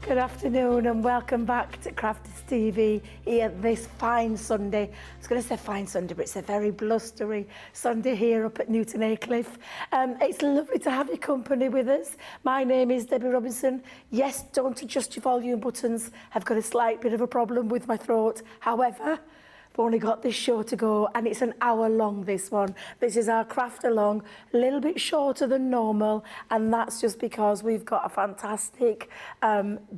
Good afternoon and welcome back to Crafty TV here this fine Sunday. I was going to say fine Sunday, but it's a very blustery Sunday here up at Newton Aycliffe. It's lovely to have your company with us. My name is Debby Robinson. Yes, don't adjust your volume buttons. I've got a slight bit of a problem with my throat. However, I've only got this show to go and it's an hour long, this one. This is our craft along, a little bit shorter than normal, and that's just because we've got a fantastic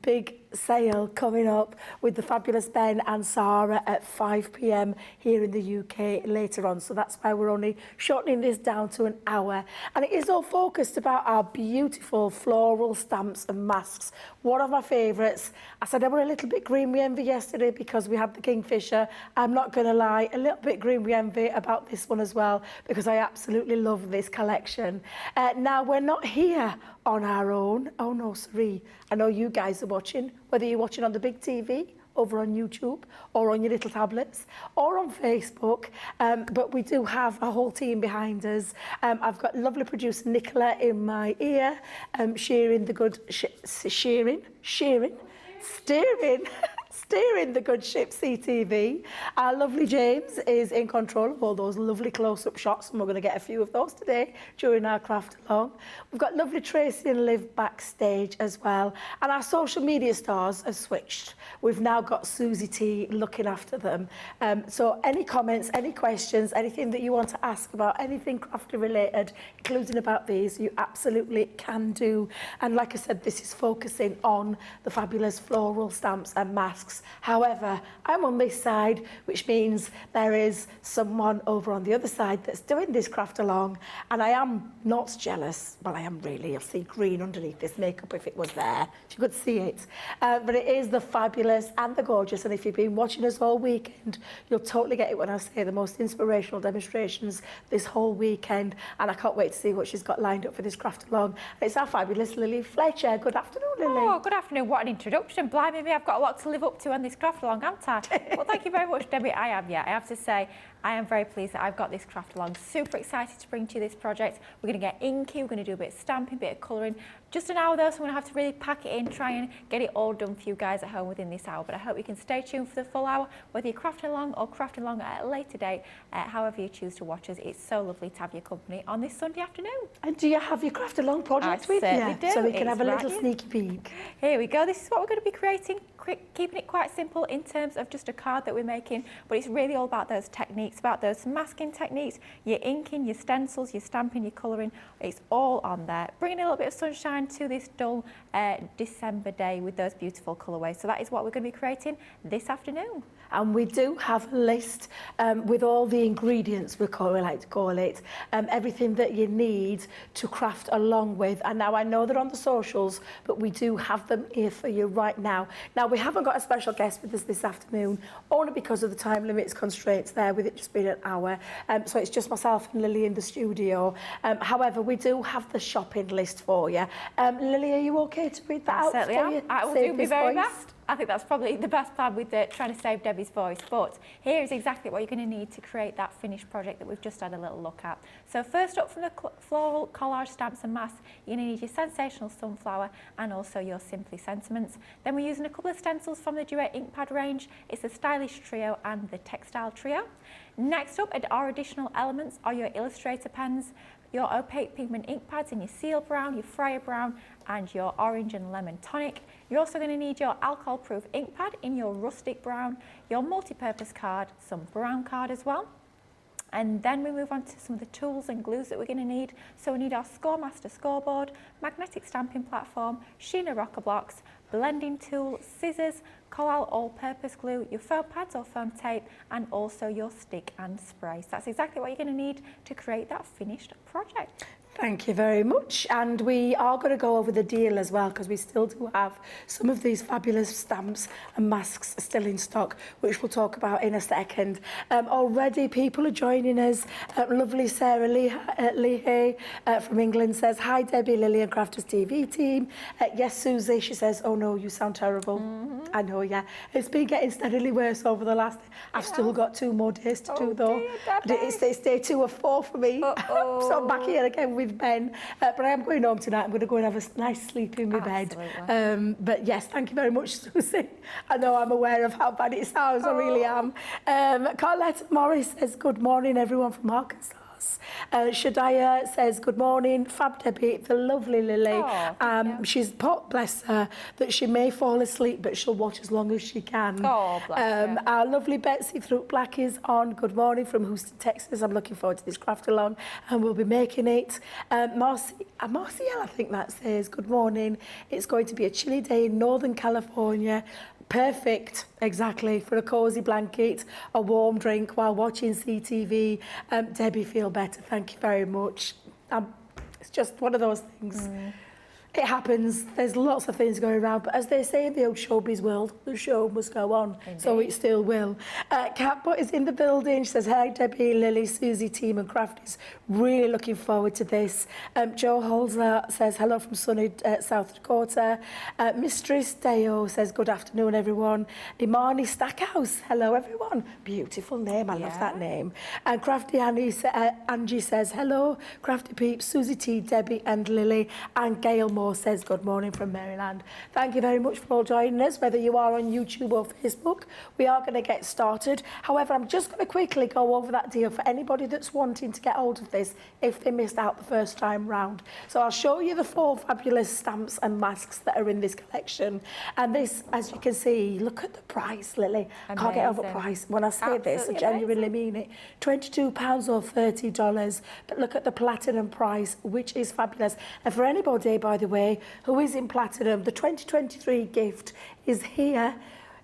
big sale coming up with the fabulous Ben and Sarah at 5 p.m. here in the UK later on. So that's why we're only shortening this down to an hour. And it is all focused about our beautiful floral stamps and masks. One of my favourites. I said I were a little bit green with envy yesterday because we had the Kingfisher. I'm not going to lie, a little bit green with envy about this one as well because I absolutely love this collection. Now, we're not here on our own. Oh no, sorry. I know you guys are watching, whether you're watching on the big TV, over on YouTube, or on your little tablets, or on Facebook, but we do have a whole team behind us. I've got lovely producer Nicola in my ear, steering the good ship CTV. Our lovely James is in control of all those lovely close-up shots, and we're going to get a few of those today during our craft along. We've got lovely Tracy and Liv backstage as well, and our social media stars have switched. We've now got Susie T looking after them. So any comments, any questions, anything that you want to ask about anything crafty related, including about these, you absolutely can do. And like I said, this is focusing on the fabulous floral stamps and masks. However, I'm on this side, which means there is someone over on the other side that's doing this craft along, and I am not jealous. Well, I am really. You'll see green underneath this makeup if it was there, if you could see it. But it is the fabulous and the gorgeous, and if you've been watching us all weekend, you'll totally get it when I say the most inspirational demonstrations this whole weekend, and I can't wait to see what she's got lined up for this craft along. And it's our fabulous Lilly Fletcher. Good afternoon, Lily. Oh, good afternoon. What an introduction. Blimey me, I've got a lot to live up to on this craft along, haven't I? Well, thank you very much, Debbie. I have to say, I am very pleased that I've got this craft along. Super excited to bring to you this project. We're going to get inky, we're going to do a bit of stamping, a bit of colouring. Just an hour though, so I'm going to have to really pack it in, try and get it all done for you guys at home within this hour. But I hope you can stay tuned for the full hour, whether you're crafting along or crafting along at a later date, however you choose to watch us. It's so lovely to have your company on this Sunday afternoon. And do you have your craft along project with you? Do. So we can have a little sneaky peek. Here we go. This is what we're going to be creating. Keeping it quite simple in terms of just a card that we're making, but it's really all about those techniques, about those masking techniques, your inking, your stencils, your stamping, your colouring. It's all on there. Bringing a little bit of sunshine to this dull December day with those beautiful colourways. So that is what we're going to be creating this afternoon. And we do have a list with all the ingredients, we like to call it, everything that you need to craft along with. And now I know they're on the socials, but we do have them here for you right now. Now, we haven't got a special guest with us this afternoon, only because of the time limits constraints there, with it just being an hour. So it's just myself and Lily in the studio. However, we do have the shopping list for you. Lily, are you okay to read that out for you? I will do my very best. I think that's probably the best plan with trying to save Debbie's voice. But here is exactly what you're going to need to create that finished project that we've just had a little look at. So first up, from the Floral Collage Stamps and Masks, you're going to need your Sensational Sunflower and also your Simply Sentiments. Then we're using a couple of stencils from the Duet Ink Pad range. It's the Stylish Trio and the Textile Trio. Next up, our additional elements are your Illustrator pens, your opaque pigment ink pads in your Seal Brown, your Freya Brown, and your Orange and Lemon Tonic. You're also going to need your alcohol-proof ink pad in your Rustic Brown, your multi-purpose card, some brown card as well. And then we move on to some of the tools and glues that we're going to need. So we need our Scoremaster scoreboard, magnetic stamping platform, Sheena rocker blocks, blending tool, scissors, Collal all-purpose glue, your foam pads or foam tape, and also your stick and spray. So that's exactly what you're going to need to create that finished project. Thank you very much. And we are going to go over the deal as well, because we still do have some of these fabulous stamps and masks still in stock, which we'll talk about in a second. Already people are joining us. Lovely Sarah Leahy from England says, hi Debbie, Lily and Crafters TV team. Yes, Susie, she says, oh no, you sound terrible. I know, yeah. It's been getting steadily worse over the last... I've still got 2 more days to do though. Dear, it's day 2 of 4 for me. So I'm back here again with with Ben, but I am going home tonight. I'm going to go and have a nice sleep in my bed. But yes, thank you very much, Susie. I know I'm aware of how bad it sounds, I really am. Carlette Morris says, good morning, everyone from Arkansas. Shadiah says, good morning, Fab Debbie, the lovely Lily. She's put, bless her, that she may fall asleep, but she'll watch as long as she can. Oh, bless her. Our lovely Betsy Throat Black is on. Good morning from Houston, Texas. I'm looking forward to this craft along, and we'll be making it. Marciel, I think that says, good morning. It's going to be a chilly day in Northern California. Perfect, exactly, for a cosy blanket, a warm drink while watching CTV. Debbie, feel better. Thank you very much. It's just one of those things. It happens. There's lots of things going around, but as they say in the old showbiz world, the show must go on. Indeed. So it still will. Catbot is in the building. She says, hi, Debbie, Lily, Susie, team and crafties. Really looking forward to this. Joe Holzer says, hello from sunny South Dakota. Mistress Deo says, good afternoon, everyone. Imani Stackhouse, hello, everyone. Beautiful name. I love that name. And Crafty Angie says, hello, Crafty Peeps, Susie T, Debbie and Lily. And Gail Moore says, good morning from Maryland. Thank you very much for all joining us, whether you are on YouTube or Facebook. We are going to get started. However, I'm just going to quickly go over that deal for anybody that's wanting to get hold of this if they missed out the first time round. So I'll show you the 4 fabulous stamps and masks that are in this collection. And this, as you can see, look at the price, Lily. Amazing. Can't get over price. When I say this, I genuinely mean it. £22 or $30. But look at the platinum price, which is fabulous. And for anybody, by the way, who is in platinum, the 2023 gift is here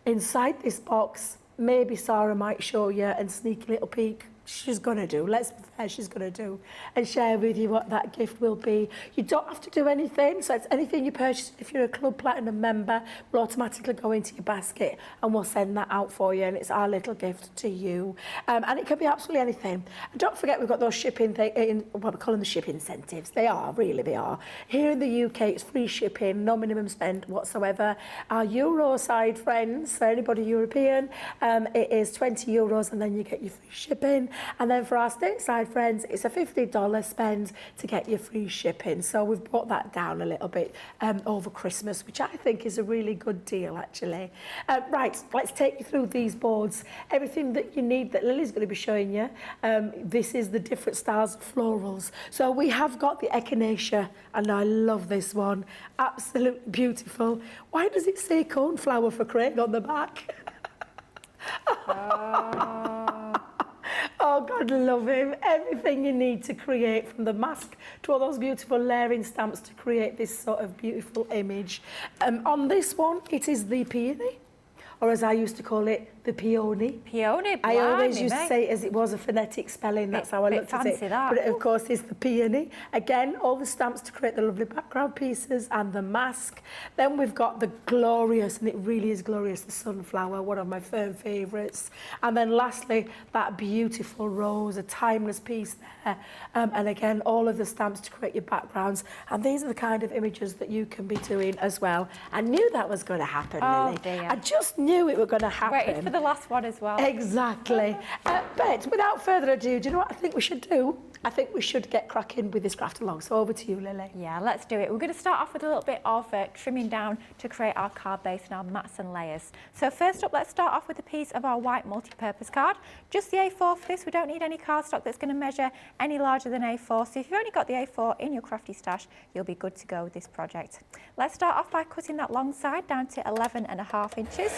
inside this box. Maybe Sarah might show you and sneak a little peek. She's going to do, let's be fair, she's going to do, and share with you what that gift will be. You don't have to do anything, so it's anything you purchase. If you're a Club Platinum member, will automatically go into your basket and we'll send that out for you, and it's our little gift to you. And it can be absolutely anything. And don't forget, we've got those shipping, what we call them the shipping incentives. They are, really they are. Here in the UK, it's free shipping, no minimum spend whatsoever. Our Euro side friends, so anybody European, it is €20, and then you get your free shipping. And then for our stateside friends, it's a $50 spend to get your free shipping. So we've brought that down a little bit over Christmas, which I think is a really good deal, actually. Right, let's take you through these boards. Everything that you need that Lily's going to be showing you. This is the different styles of florals. So we have got the echinacea, and I love this one. Absolutely beautiful. Why does it say cornflower for Craig on the back? Oh, God, love him. Everything you need to create, from the mask to all those beautiful layering stamps to create this sort of beautiful image. On this one, it is the peony, or as I used to call it, the peony. Peony, I always used to say it as it was a phonetic spelling, that's how I looked at it. But it, of course, is the peony. Again, all the stamps to create the lovely background pieces and the mask. Then we've got the glorious, and it really is glorious, the sunflower, one of my firm favourites. And then lastly, that beautiful rose, a timeless piece there. And again, all of the stamps to create your backgrounds. And these are the kind of images that you can be doing as well. I knew that was going to happen, Lily. Dear. I just knew it was going to happen. Waited for the last one as well. Exactly. But without further ado, do you know what I think we should do? I think we should get cracking with this craft along. So over to you, Lily. Yeah, let's do it. We're going to start off with a little bit of trimming down to create our card base and our mats and layers. So first up, let's start off with a piece of our white multi-purpose card. Just the A4 for this. We don't need any cardstock that's going to measure any larger than A4. So if you've only got the A4 in your crafty stash, you'll be good to go with this project. Let's start off by cutting that long side down to 11.5 inches.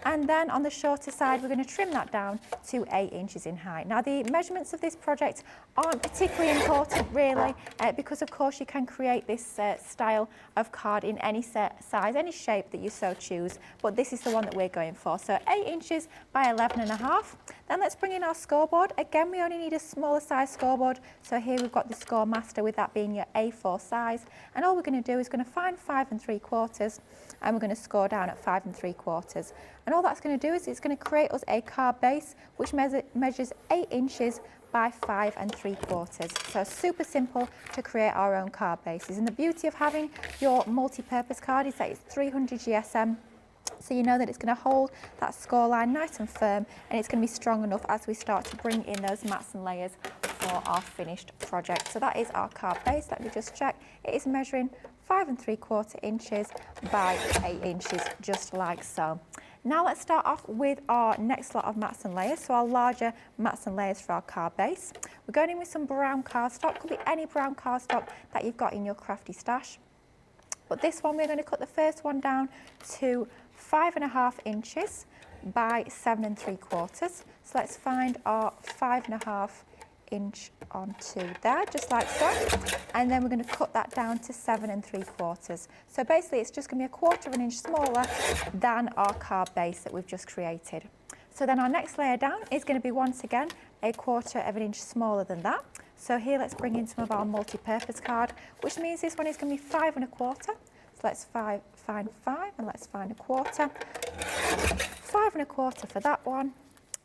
And then on the shorter side, we're going to trim that down to 8 inches in height. Now, the measurements of this project aren't particularly important, really, because, of course, you can create this style of card in any size, any shape that you so choose. But this is the one that we're going for. So 8 inches by 11.5. Then let's bring in our scoreboard. Again, we only need a smaller size scoreboard. So here we've got the Score Master, with that being your A4 size. And all we're going to do is going to find 5 3/4, and we're going to score down at 5 3/4. And all that's going to do is it's going to create us a card base which measures 8 inches by 5 3/4. So super simple to create our own card bases. And the beauty of having your multi-purpose card is that it's 300 GSM. So you know that it's going to hold that score line nice and firm, and it's going to be strong enough as we start to bring in those mats and layers for for our finished project. So that is our card base. Let me just check. It is measuring 5 3/4 inches by 8 inches, just like so. Now let's start off with our next lot of mats and layers, so our larger mats and layers for our card base. We're going in with some brown cardstock, could be any brown cardstock that you've got in your crafty stash. But this one, we're going to cut the first one down to 5 1/2 inches by 7 3/4. So let's find our 5 1/2 inch onto there, just like so. And then we're going to cut that down to 7 3/4. So basically it's just going to be 1/4 inch smaller than our card base that we've just created. So then our next layer down is going to be once again 1/4 inch smaller than that. So here let's bring in some of our multi-purpose card, which means this one is going to be 5 1/4. So let's find 5 and let's find 1/4. 5 1/4 for that one.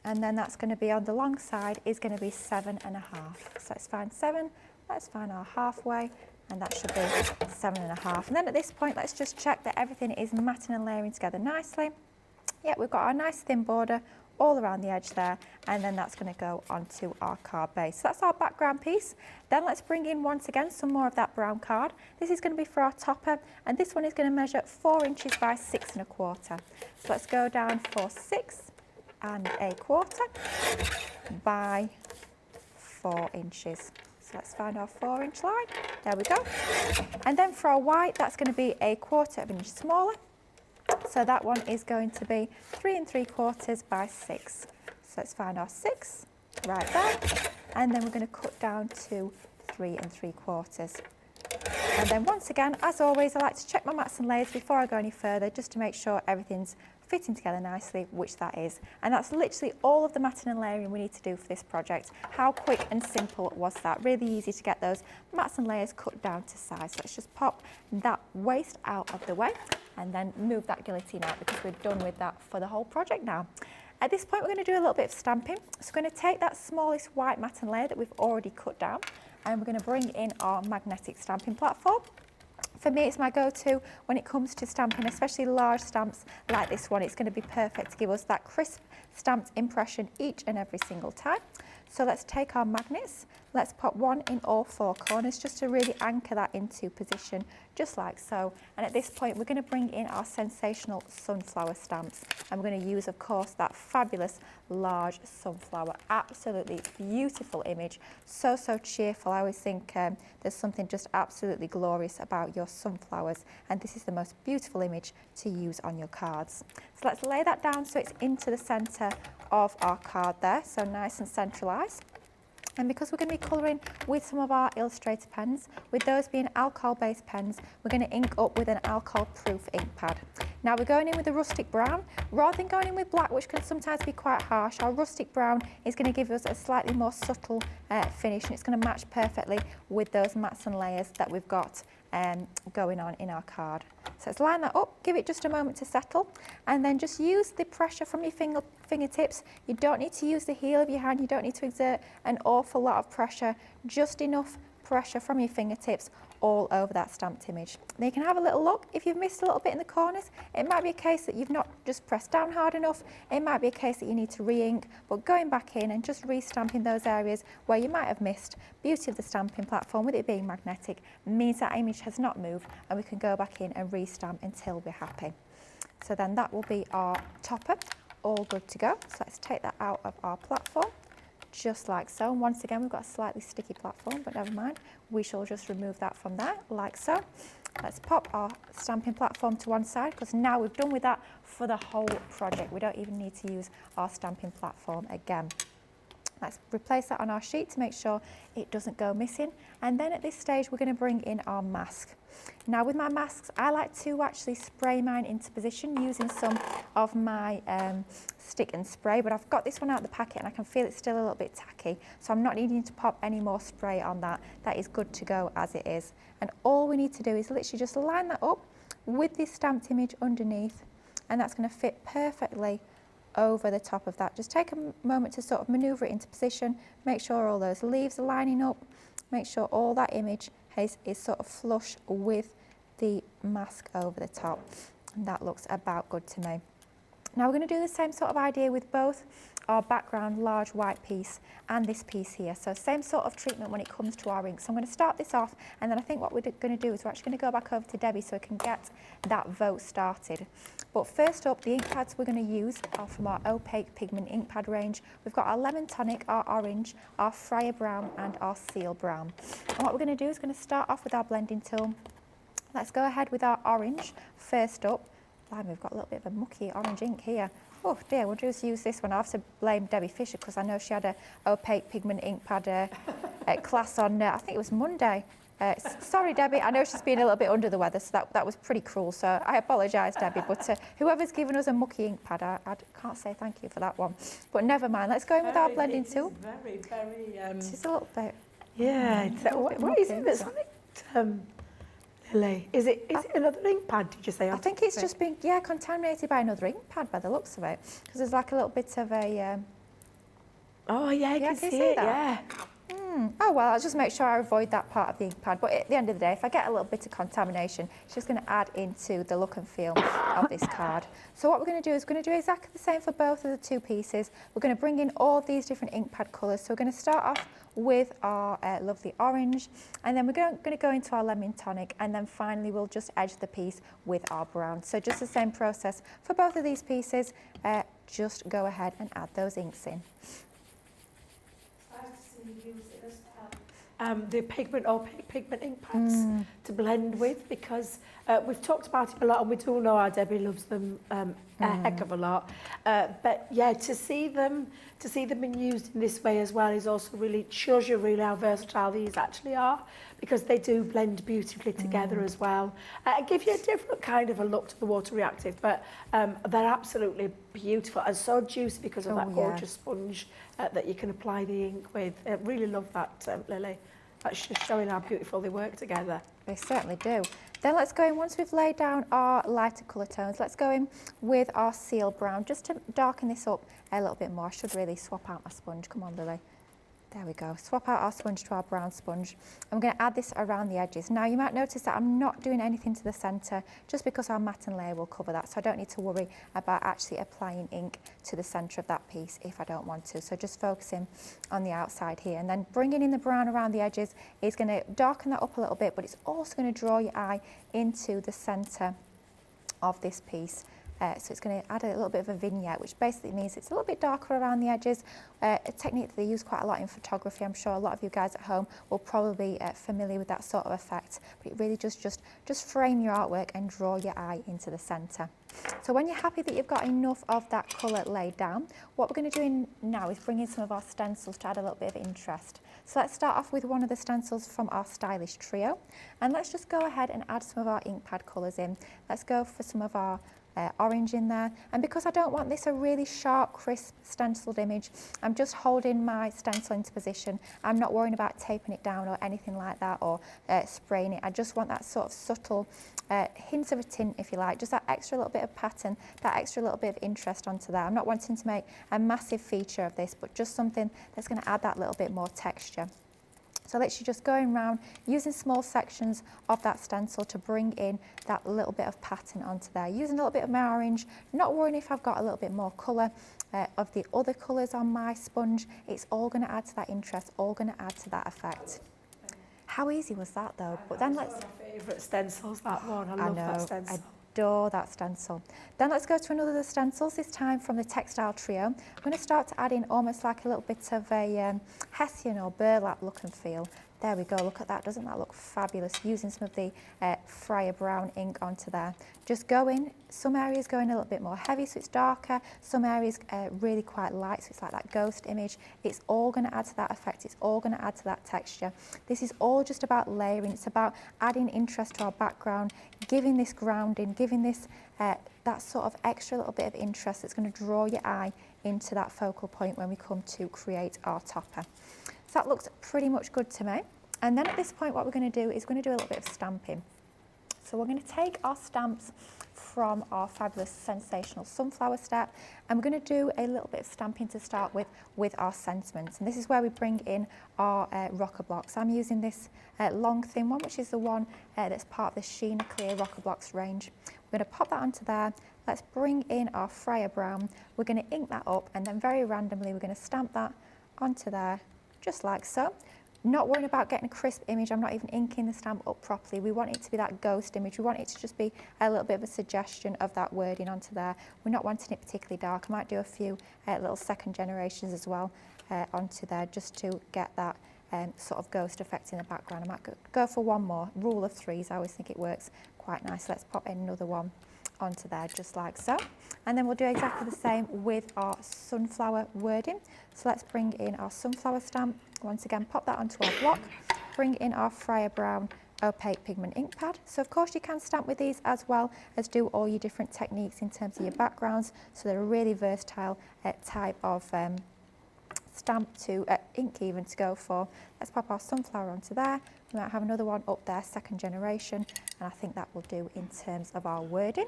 And then that's going to be on the long side is going to be 7 1/2. So let's find 7, let's find our halfway, and that should be 7 1/2. And then at this point, let's just check that everything is matting and layering together nicely. Yeah, we've got our nice thin border all around the edge there, and then that's going to go onto our card base. So that's our background piece. Then let's bring in once again some more of that brown card. This is going to be for our topper, and this one is going to measure 4 inches by 6 1/4. So let's go down for 6 1/4 by 4 inches. So let's find our 4 inch line. There we go. And then for our white, that's going to be 1/4 inch smaller. So that one is going to be 3 3/4 by 6. So let's find our 6 right there. And then we're going to cut down to 3 3/4. And then once again, as always, I like to check my mats and layers before I go any further, just to make sure everything's fitting together nicely, which that is. And that's literally all of the matting and layering we need to do for this project. How quick and simple was that? Really easy to get those mats and layers cut down to size. So let's just pop that waste out of the way and then move that guillotine out, because we're done with that for the whole project now. At this point, we're going to do a little bit of stamping. So we're going to take that smallest white mat and layer that we've already cut down, and we're going to bring in our magnetic stamping platform. For me, it's my go-to when it comes to stamping, especially large stamps like this one. It's going to be perfect to give us that crisp stamped impression each and every single time. So let's take our magnets, let's put one in all 4 corners just to really anchor that into position, just like so. And at this point, we're going to bring in our sensational sunflower stamps. And we're going to use, of course, that fabulous large sunflower. Absolutely beautiful image. So, so cheerful. I always think there's something just absolutely glorious about your sunflowers. And this is the most beautiful image to use on your cards. So let's lay that down so it's into the centre of our card there, so nice and centralised. And because we're going to be colouring with some of our Illustrator pens, with those being alcohol-based pens, we're going to ink up with an alcohol-proof ink pad. Now we're going in with a rustic brown. Rather than going in with black, which can sometimes be quite harsh, our rustic brown is going to give us a slightly more subtle finish, and it's going to match perfectly with those mats and layers that we've got going on in our card. So let's line that up, give it just a moment to settle, and then just use the pressure from your fingertips. You don't need to use the heel of your hand, you don't need to exert an awful lot of pressure, just enough pressure from your fingertips all over that stamped image. Now you can have a little look. If you've missed a little bit in the corners, it might be a case that you've not just pressed down hard enough. It might be a case that you need to re-ink, but going back in and just re-stamping those areas where you might have missed. Beauty of the stamping platform, with it being magnetic, means that image has not moved, and we can go back in and re-stamp until we're happy. So then that will be our topper, all good to go. So let's take that out of our platform, just like so. And once again, we've got a slightly sticky platform, but never mind. We shall just remove that from there, like so. Let's pop our stamping platform to one side, because now we've done with that for the whole project. We don't even need to use our stamping platform again. Let's replace that on our sheet to make sure it doesn't go missing. And then at this stage, we're going to bring in our mask. Now with my masks, I like to actually spray mine into position using some of my stick and spray, but I've got this one out of the packet and I can feel it's still a little bit tacky, so I'm not needing to pop any more spray on that. That is good to go as it is. And all we need to do is literally just line that up with this stamped image underneath, and that's going to fit perfectly over the top of that. Just take a moment to sort of manoeuvre it into position, make sure all those leaves are lining up, make sure all that image is sort of flush with the mask over the top, and that looks about good to me. Now we're going to do the same sort of idea with both our background large white piece and this piece here. So same sort of treatment when it comes to our ink. So I'm going to start this off, and then I think what we're going to do is we're actually going to go back over to Debbie so we can get that vote started. But first up, the ink pads we're going to use are from our opaque pigment ink pad range. We've got our lemon tonic, our orange, our Friar brown and our seal brown. And what we're going to do is going to start off with our blending tool. Let's go ahead with our orange first up. Blimey, we've got a little bit of a mucky orange ink here. Oh dear, we'll just use this one. I have to blame Debbie Fisher because I know she had a opaque pigment ink pad class on, I think it was Monday. Sorry, Debbie, I know she's been a little bit under the weather, so that was pretty cruel, so I apologise, Debbie, but whoever's given us a mucky ink pad, I can't say thank you for that one. But never mind, let's go in with our blending tool. Very, very... It's a little bit... Yeah, it's what is it that's on it, Lily? Is it another ink pad, did you say? I think it's just been, yeah, contaminated by another ink pad by the looks of it, because there's like a little bit of a... Oh, yeah, I can see it, that? yeah. Oh, well, I'll just make sure I avoid that part of the ink pad. But at the end of the day, if I get a little bit of contamination, it's just going to add into the look and feel of this card. So what we're going to do is we're going to do exactly the same for both of the two pieces. We're going to bring in all these different ink pad colours. So we're going to start off with our lovely orange, and then we're going to go into our lemon tonic, and then finally we'll just edge the piece with our brown. So just the same process for both of these pieces. Just go ahead and add those inks in. The opaque pigment ink pads to blend with, because we've talked about it a lot and we do know our Debbie loves them a heck of a lot. But yeah, to see them being used in this way as well is also really shows you really how versatile these actually are, because they do blend beautifully together as well. And give you a different kind of a look to the water reactive, but they're absolutely beautiful and so juicy because of that gorgeous sponge that you can apply the ink with. I really love that, Lily. That's just showing how beautiful they work together. They certainly do. Then let's go in, once we've laid down our lighter colour tones, let's go in with our seal brown, just to darken this up a little bit more. I should really swap out my sponge. Come on, Lily. There we go. Swap out our sponge to our brown sponge. And we're going to add this around the edges. Now, you might notice that I'm not doing anything to the centre, just because our matten layer will cover that. So I don't need to worry about actually applying ink to the centre of that piece if I don't want to. So just focusing on the outside here. And then bringing in the brown around the edges is going to darken that up a little bit, but it's also going to draw your eye into the centre of this piece. So it's going to add a little bit of a vignette, which basically means it's a little bit darker around the edges. A technique that they use quite a lot in photography. I'm sure a lot of you guys at home will probably be familiar with that sort of effect. But it really just frame your artwork and draw your eye into the centre. So when you're happy that you've got enough of that colour laid down, what we're going to do now is bring in some of our stencils to add a little bit of interest. So let's start off with one of the stencils from our stylish trio. And let's just go ahead and add some of our ink pad colours in. Let's go for some of our orange in there, and because I don't want this a really sharp, crisp stenciled image, I'm just holding my stencil into position. I'm not worrying about taping it down or anything like that, or spraying it. I just want that sort of subtle hint of a tint, if you like, just that extra little bit of pattern, that extra little bit of interest onto there. I'm not wanting to make a massive feature of this, but just something that's going to add that little bit more texture. So literally just going around using small sections of that stencil to bring in that little bit of pattern onto there. Using a little bit of my orange, not worrying if I've got a little bit more colour of the other colours on my sponge. It's all going to add to that interest, all going to add to that effect. How easy was that though? But then let's... One of my favourite stencils, that one. I love that stencil. Adore that stencil. Then let's go to another of the stencils, this time from the Textile Trio. I'm going to start to add in almost like a little bit of a Hessian or burlap look and feel. There we go, look at that, doesn't that look fabulous? Using some of the Friar brown ink onto there. Just go in, some areas going a little bit more heavy so it's darker, some areas really quite light so it's like that ghost image. It's all going to add to that effect, it's all going to add to that texture. This is all just about layering, it's about adding interest to our background, giving this grounding, giving this that sort of extra little bit of interest that's going to draw your eye into that focal point when we come to create our topper. So that looks pretty much good to me. And then at this point, what we're going to do is we're going to do a little bit of stamping. So we're going to take our stamps from our fabulous sensational sunflower step, and we're going to do a little bit of stamping to start with our sentiments. And this is where we bring in our rocker blocks. I'm using this long thin one, which is the one that's part of the Sheena Clear rocker blocks range. We're going to pop that onto there, let's bring in our Fryer Brown. We're going to ink that up, and then very randomly we're going to stamp that onto there, just like so. Not worrying about getting a crisp image. I'm not even inking the stamp up properly. We want it to be that ghost image. We want it to just be a little bit of a suggestion of that wording onto there. We're not wanting it particularly dark. I might do a few little second generations as well onto there, just to get that sort of ghost effect in the background. I might go for one more. Rule of threes, I always think it works quite nice. Let's pop in another one onto there, just like so. And then we'll do exactly the same with our sunflower wording. So let's bring in our sunflower stamp. Once again, pop that onto our block. Bring in our Fryer Brown opaque pigment ink pad. So of course you can stamp with these as well as do all your different techniques in terms of your backgrounds. So they're a really versatile type of stamp to ink even to go for. Let's pop our sunflower onto there. We might have another one up there, second generation, and I think that will do in terms of our wording.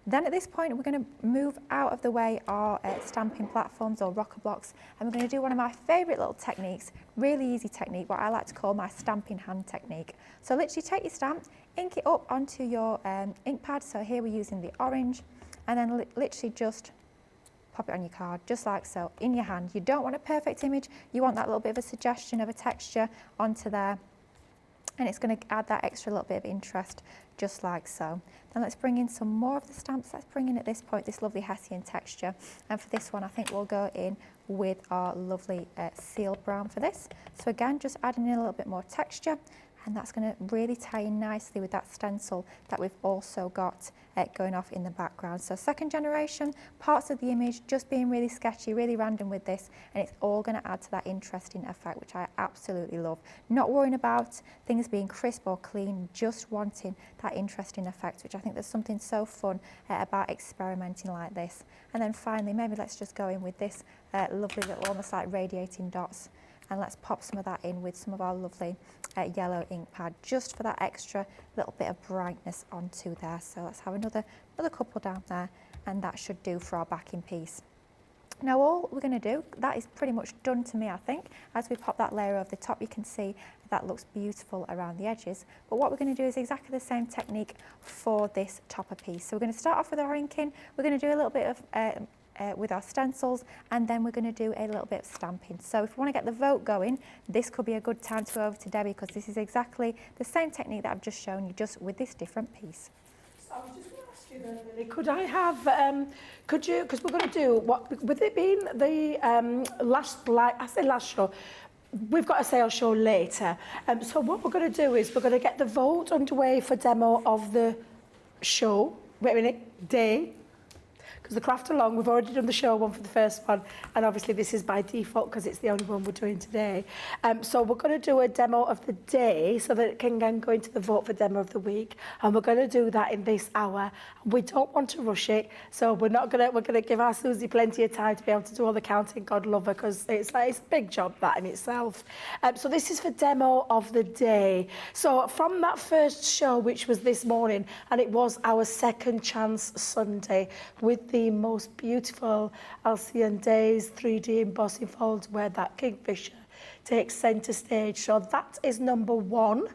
Then at this point we're going to move out of the way our stamping platforms or rocker blocks, and we're going to do one of my favourite little techniques, really easy technique, what I like to call my stamping hand technique. So literally take your stamp, ink it up onto your ink pad. So here we're using the orange, and then literally just pop it on your card, just like so, in your hand. You don't want a perfect image, you want that little bit of a suggestion of a texture onto there, and it's going to add that extra little bit of interest, just like so. Then let's bring in some more of the stamps. Let's bring in at this point this lovely Hessian texture, and for this one I think we'll go in with our lovely seal brown for this. So again, just adding in a little bit more texture, and that's going to really tie in nicely with that stencil that we've also got going off in the background. So second generation, parts of the image just being really sketchy, really random with this, and it's all going to add to that interesting effect, which I absolutely love. Not worrying about things being crisp or clean, just wanting that interesting effect, which I think there's something so fun about experimenting like this. And then finally, maybe let's just go in with this lovely little almost like radiating dots, and let's pop some of that in with some of our lovely yellow ink pad, just for that extra little bit of brightness onto there. So let's have another couple down there, and that should do for our backing piece. Now all we're going to do, that is pretty much done to me, I think. As we pop that layer over the top, you can see that looks beautiful around the edges. But what we're going to do is exactly the same technique for this topper piece. So we're going to start off with our inking. We're going to do a little bit of with our stencils, and then we're going to do a little bit of stamping. So if we want to get the vote going, this could be a good time to go over to Debbie, because this is exactly the same technique that I've just shown you, just with this different piece. So I was just going to ask you then, Lily, could I have, could you, because we're going to do, what, with it being the last show, we've got a sales show later. So what we're going to do is we're going to get the vote underway for demo of the show, wait a minute, day, because the craft along, we've already done the show one for the first one, and obviously this is by default because it's the only one we're doing today. So we're going to do a demo of the day so that it can then go into the vote for demo of the week, and we're going to do that in this hour. We don't want to rush it, so we're going to give our Susie plenty of time to be able to do all the counting, God love her, because it's a big job that in itself. So this is for demo of the day. So from that first show, which was this morning, and it was our second chance Sunday with the most beautiful Alcyon Days 3D embossing folds where that kingfisher takes centre stage. So that is number one.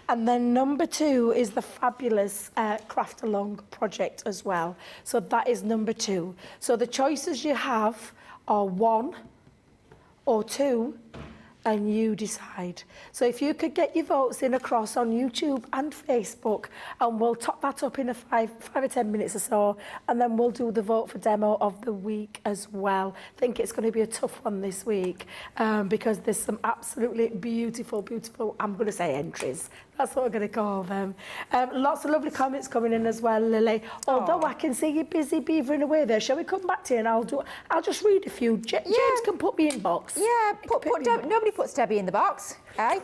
And then number two is the fabulous Craft Along project as well. So that is number two. So the choices you have are 1 or 2, and you decide. So if you could get your votes in across on YouTube and Facebook, and we'll top that up in 5 or 10 minutes or so, and then we'll do the vote for demo of the week as well. I think it's going to be a tough one this week because there's some absolutely beautiful, I'm going to say entries. That's what we're going to call them. Lots of lovely comments coming in as well, Lily. Although I can see you busy beavering away there. Shall we come back to you and I'll just read a few. James can put me in box. Yeah, nobody puts Debbie in the box, eh?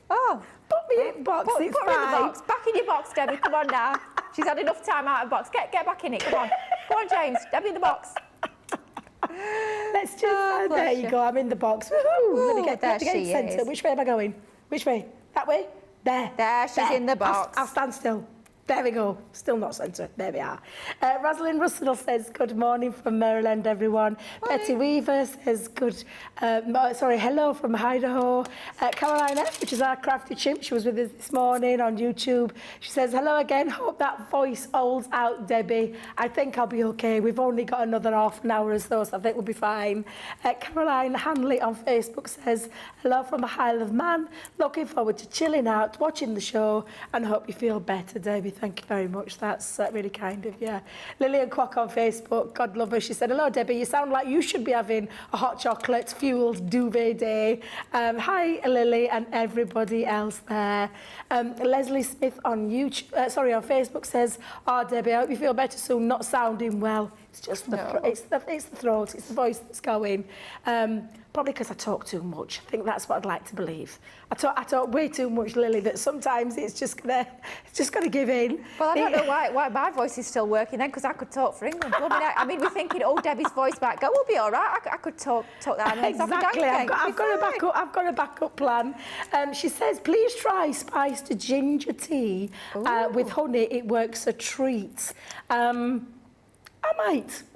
Oh. Put me in box, put her in the box. Back in your box, Debbie, come on now. She's had enough time out of the box. Get back in it, come on. Come on, James, Debbie in the box. Let's just, there you go, I'm in the box. Let me get in centre. Which way am I going? Which way? That way? There. There, she's in the box. I'll stand still. There we go. Still not centred. There we are. Rosalind Russell says, good morning from Maryland, everyone. Morning. Betty Weaver says, hello from Idaho. Caroline F., which is our crafty chimp, she was with us this morning on YouTube. She says, hello again. Hope that voice holds out, Debbie. I think I'll be okay. We've only got another half an hour or so I think we'll be fine. Caroline Hanley on Facebook says, hello from the Isle of Man. Looking forward to chilling out, watching the show, and hope you feel better, Debbie. Thank you very much. That's really kind of you. Lillian Quack on Facebook, God love her. She said, hello, Debbie. You sound like you should be having a hot chocolate-fueled duvet day. Hi, Lily, and everybody else there. Leslie Smith on YouTube, on Facebook says, oh, Debbie, I hope you feel better soon. Not sounding well. It's just it's the throat, it's the voice that's going. Probably because I talk too much. I think that's what I'd like to believe. I talk way too much, Lily, that sometimes it's just gonna give in. Well, I don't know why my voice is still working then, because I could talk for England. I mean, we're thinking, oh, Debbie's voice might go. We'll be all right. I could talk that. Exactly. I've got a backup plan. She says, please try spiced ginger tea with honey. It works a treat.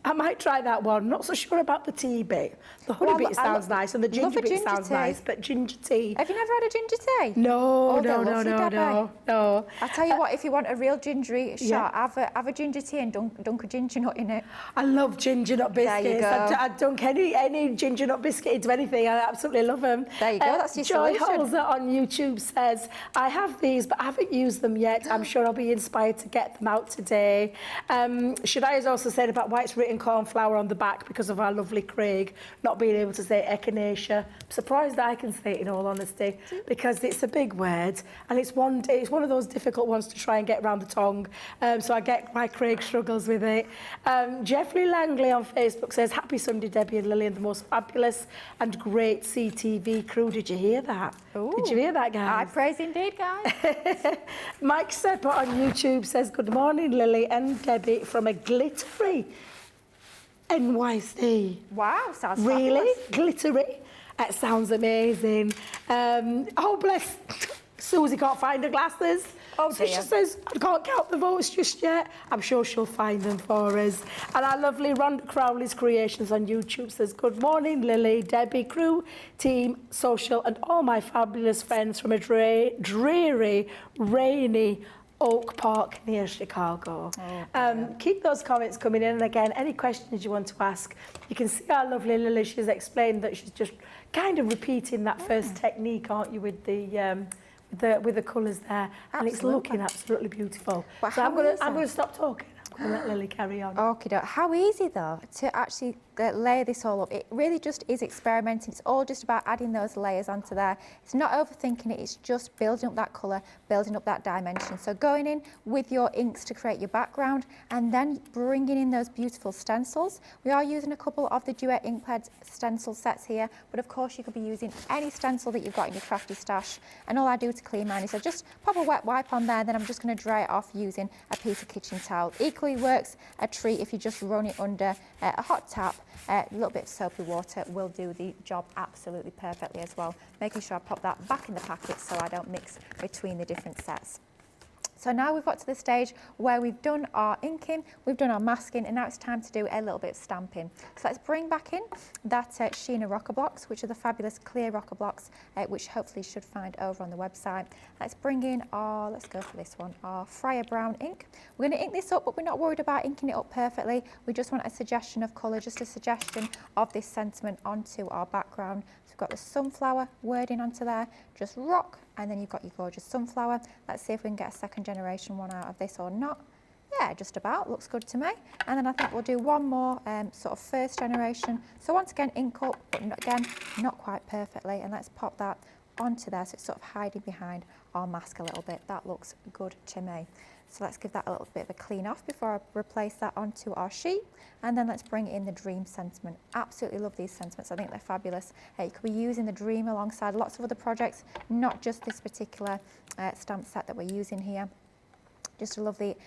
I might try that one. Not so sure about the tea bit. The honey bit sounds nice and the ginger bit sounds nice, but ginger tea. Have you never had a ginger tea? No. I'll tell you what, if you want a real gingery shot, have a ginger tea and dunk a ginger nut in it. I love ginger nut biscuits. There you go. I dunk any ginger nut biscuit into anything. I absolutely love them. There you go, that's your Joy solution. Holzer on YouTube says, I have these, but I haven't used them yet. I'm sure I'll be inspired to get them out today. Shadai has also said about why it's written cornflower on the back because of our lovely Craig not being able to say echinacea. I'm surprised that I can say it, in all honesty, because it's a big word and it's one of those difficult ones to try and get around the tongue. So I get why Craig struggles with it. Jeffrey Langley on Facebook says, happy Sunday, Debbie and Lily, and the most fabulous and great CTV crew. Did you hear that? Ooh. Did you hear that, guys? I praise indeed, guys. Mike Sepper on YouTube says, good morning, Lily and Debbie from a glittery NYC. Wow, sounds really fabulous. Glittery. That sounds amazing. Oh, bless. Susie can't find her glasses. Oh, so dear. she says, I can't count the votes just yet. I'm sure she'll find them for us. And our lovely Rhonda Crowley's Creations on YouTube says, good morning, Lily, Debbie, crew, team, social, and all my fabulous friends from a dreary, rainy Oak Park near Chicago. Keep those comments coming in, and again, any questions you want to ask, you can see our lovely Lily. She's explained that she's just kind of repeating that first technique, aren't you, with the colours there, and it's looking absolutely beautiful. But so I'm going to stop talking. I'm going to let Lily carry on. Okay, how easy though to actually layer this all up. It really just is experimenting. It's all just about adding those layers onto there. It's not overthinking it, it's just building up that colour, building up that dimension. So going in with your inks to create your background and then bringing in those beautiful stencils. We are using a couple of the Duet Inkpad stencil sets here, but of course you could be using any stencil that you've got in your crafty stash. And all I do to clean mine is I just pop a wet wipe on there, then I'm just going to dry it off using a piece of kitchen towel. Equally works a treat if you just run it under a hot tap. A little bit of soapy water will do the job absolutely perfectly as well. Making sure I pop that back in the packet so I don't mix between the different sets. So now we've got to the stage where we've done our inking, we've done our masking, and now it's time to do a little bit of stamping. So let's bring back in that Sheena rocker blocks, which are the fabulous clear rocker blocks, which hopefully you should find over on the website. Let's bring in our, let's go for this one, our Fryer Brown ink. We're going to ink this up, but we're not worried about inking it up perfectly. We just want a suggestion of colour, just a suggestion of this sentiment onto our background. So we've got the sunflower wording onto there, just rock, and then you've got your gorgeous sunflower. Let's see if we can get a second generation one out of this or not. Yeah, just about, looks good to me. And then I think we'll do one more sort of first generation. So once again, ink up, but again, not quite perfectly. And let's pop that onto there so it's sort of hiding behind our mask a little bit. That looks good to me. So let's give that a little bit of a clean off before I replace that onto our sheet. And then let's bring in the Dream sentiment. Absolutely love these sentiments. I think they're fabulous. You could be using the Dream alongside lots of other projects, not just this particular stamp set that we're using here. Just a lovely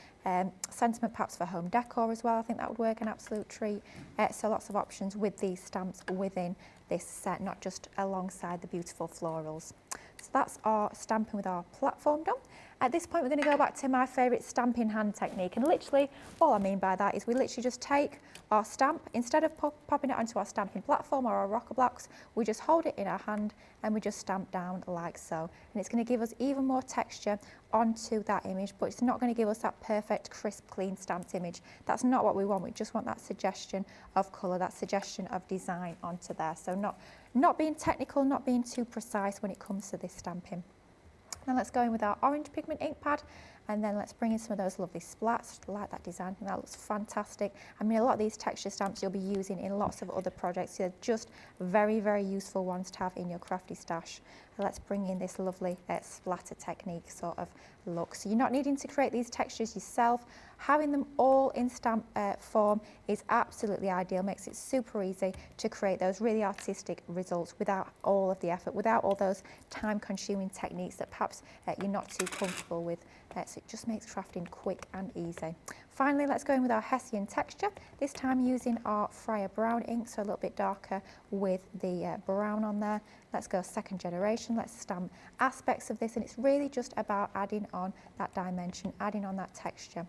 sentiment perhaps for home decor as well. I think that would work an absolute treat. So lots of options with these stamps within this set, not just alongside the beautiful florals. So that's our stamping with our platform done. At this point, we're going to go back to my favourite stamping hand technique, and literally all I mean by that is we literally just take our stamp, instead of popping it onto our stamping platform or our rocker blocks, we just hold it in our hand and we just stamp down like so. And it's going to give us even more texture onto that image, but it's not going to give us that perfect, crisp, clean stamped image. That's not what we want. We just want that suggestion of colour, that suggestion of design onto there. So not being technical, not being too precise when it comes to this stamping. Now let's go in with our orange pigment ink pad, and then let's bring in some of those lovely splats. I like that design, and that looks fantastic. I mean, a lot of these texture stamps you'll be using in lots of other projects. They're just very, very useful ones to have in your crafty stash. And let's bring in this lovely splatter technique sort of look. So you're not needing to create these textures yourself. Having them all in stamp form is absolutely ideal, makes it super easy to create those really artistic results without all of the effort, without all those time-consuming techniques that perhaps you're not too comfortable with. So it just makes crafting quick and easy. Finally, let's go in with our Hessian texture, this time using our Fryer brown ink, so a little bit darker with the brown on there. Let's go second generation, let's stamp aspects of this, and it's really just about adding on that dimension, adding on that texture.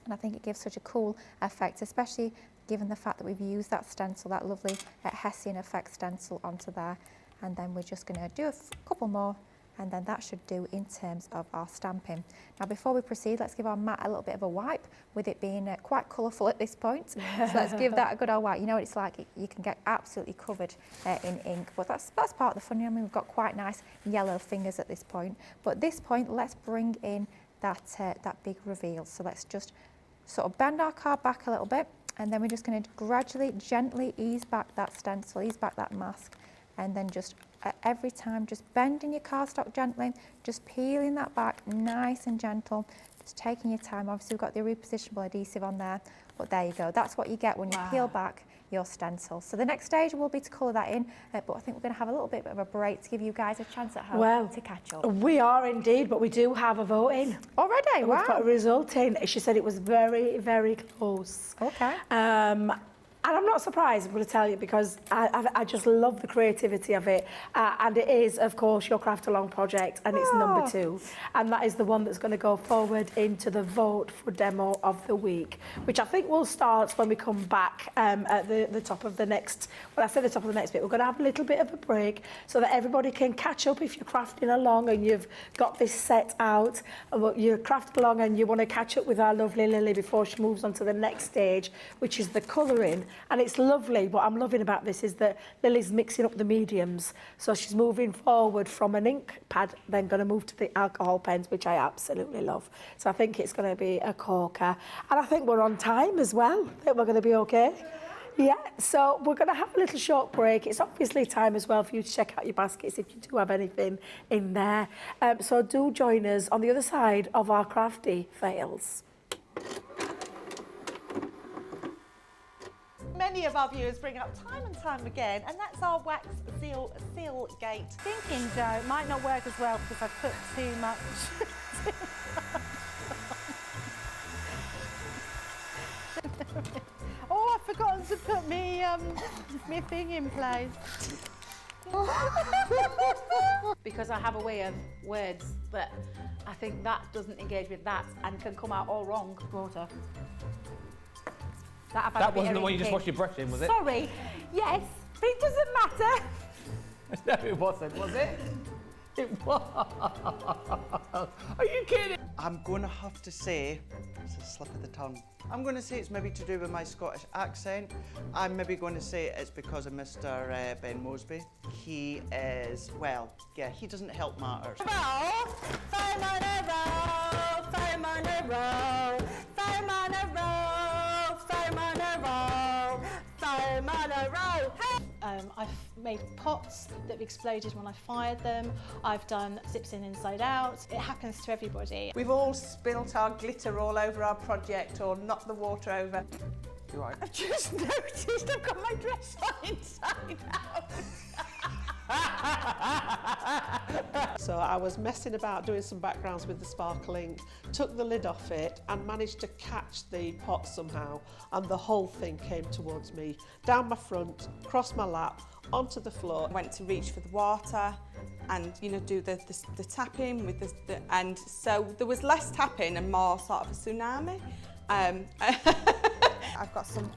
And I think it gives such a cool effect, especially given the fact that we've used that stencil, that lovely Hessian effect stencil onto there. And then we're just going to do a couple more, and then that should do in terms of our stamping. Now before we proceed, let's give our mat a little bit of a wipe, with it being quite colourful at this point. So let's give that a good old wipe. You know what it's like, you can get absolutely covered in ink, but that's part of the fun. I mean, we've got quite nice yellow fingers at this point. But at this point, let's bring in that big reveal. So let's just sort of bend our card back a little bit, and then we're just going to gradually, gently ease back that stencil, ease back that mask, and then just every time just bending your cardstock gently, just peeling that back nice and gentle, just taking your time. Obviously we've got the repositionable adhesive on there, but there you go. That's what you get when you peel back your stencil. So the next stage will be to colour that in, but I think we're going to have a little bit of a break to give you guys a chance at home to catch up. We are indeed, but we do have a vote in. Already? Wow. We've got a result in. She said it was very, very close. Okay. And I'm not surprised, I'm going to tell you, because I just love the creativity of it. And it is, of course, your Craft Along project, and it's number 2. And that is the one that's going to go forward into the vote for demo of the week, which I think will start when we come back at the top of the next, well, I say the top of the next bit. We're going to have a little bit of a break so that everybody can catch up if you're crafting along and you've got this set out, you're crafting along and you want to catch up with our lovely Lily before she moves on to the next stage, which is the colouring. And it's lovely. What I'm loving about this is that Lily's mixing up the mediums. So she's moving forward from an ink pad, then going to move to the alcohol pens, which I absolutely love. So I think it's going to be a corker. And I think we're on time as well. I think we're going to be okay. Yeah, so we're going to have a little short break. It's obviously time as well for you to check out your baskets if you do have anything in there. So do join us on the other side of our crafty fails. Many of our viewers bring up time and time again, and that's our wax seal gate. Thinking dough might not work as well because I've put too much. Oh, I've forgotten to put me thing in place. Because I have a way of words that I think that doesn't engage with that and can come out all wrong. Water. That wasn't the one you just washed your brush in, was it? Sorry. Yes, but it doesn't matter. No, it wasn't, was it? It was. Are you kidding? I'm going to have to say, it's a slip of the tongue. I'm going to say it's maybe to do with my Scottish accent. I'm maybe going to say it's because of Mr. Ben Mosby. He is, well, yeah, he doesn't help matters. I've made pots that have exploded when I fired them. I've done zips in inside out. It happens to everybody. We've all spilt our glitter all over our project or knocked the water over. You're right. I've just noticed I've got my dress on inside out. So So I was messing about doing some backgrounds with the sparkling, took the lid off it and managed to catch the pot somehow, and the whole thing came towards me, down my front, across my lap, onto the floor. I went to reach for the water and, you know, do the tapping with and so there was less tapping and more sort of a tsunami. I've got some...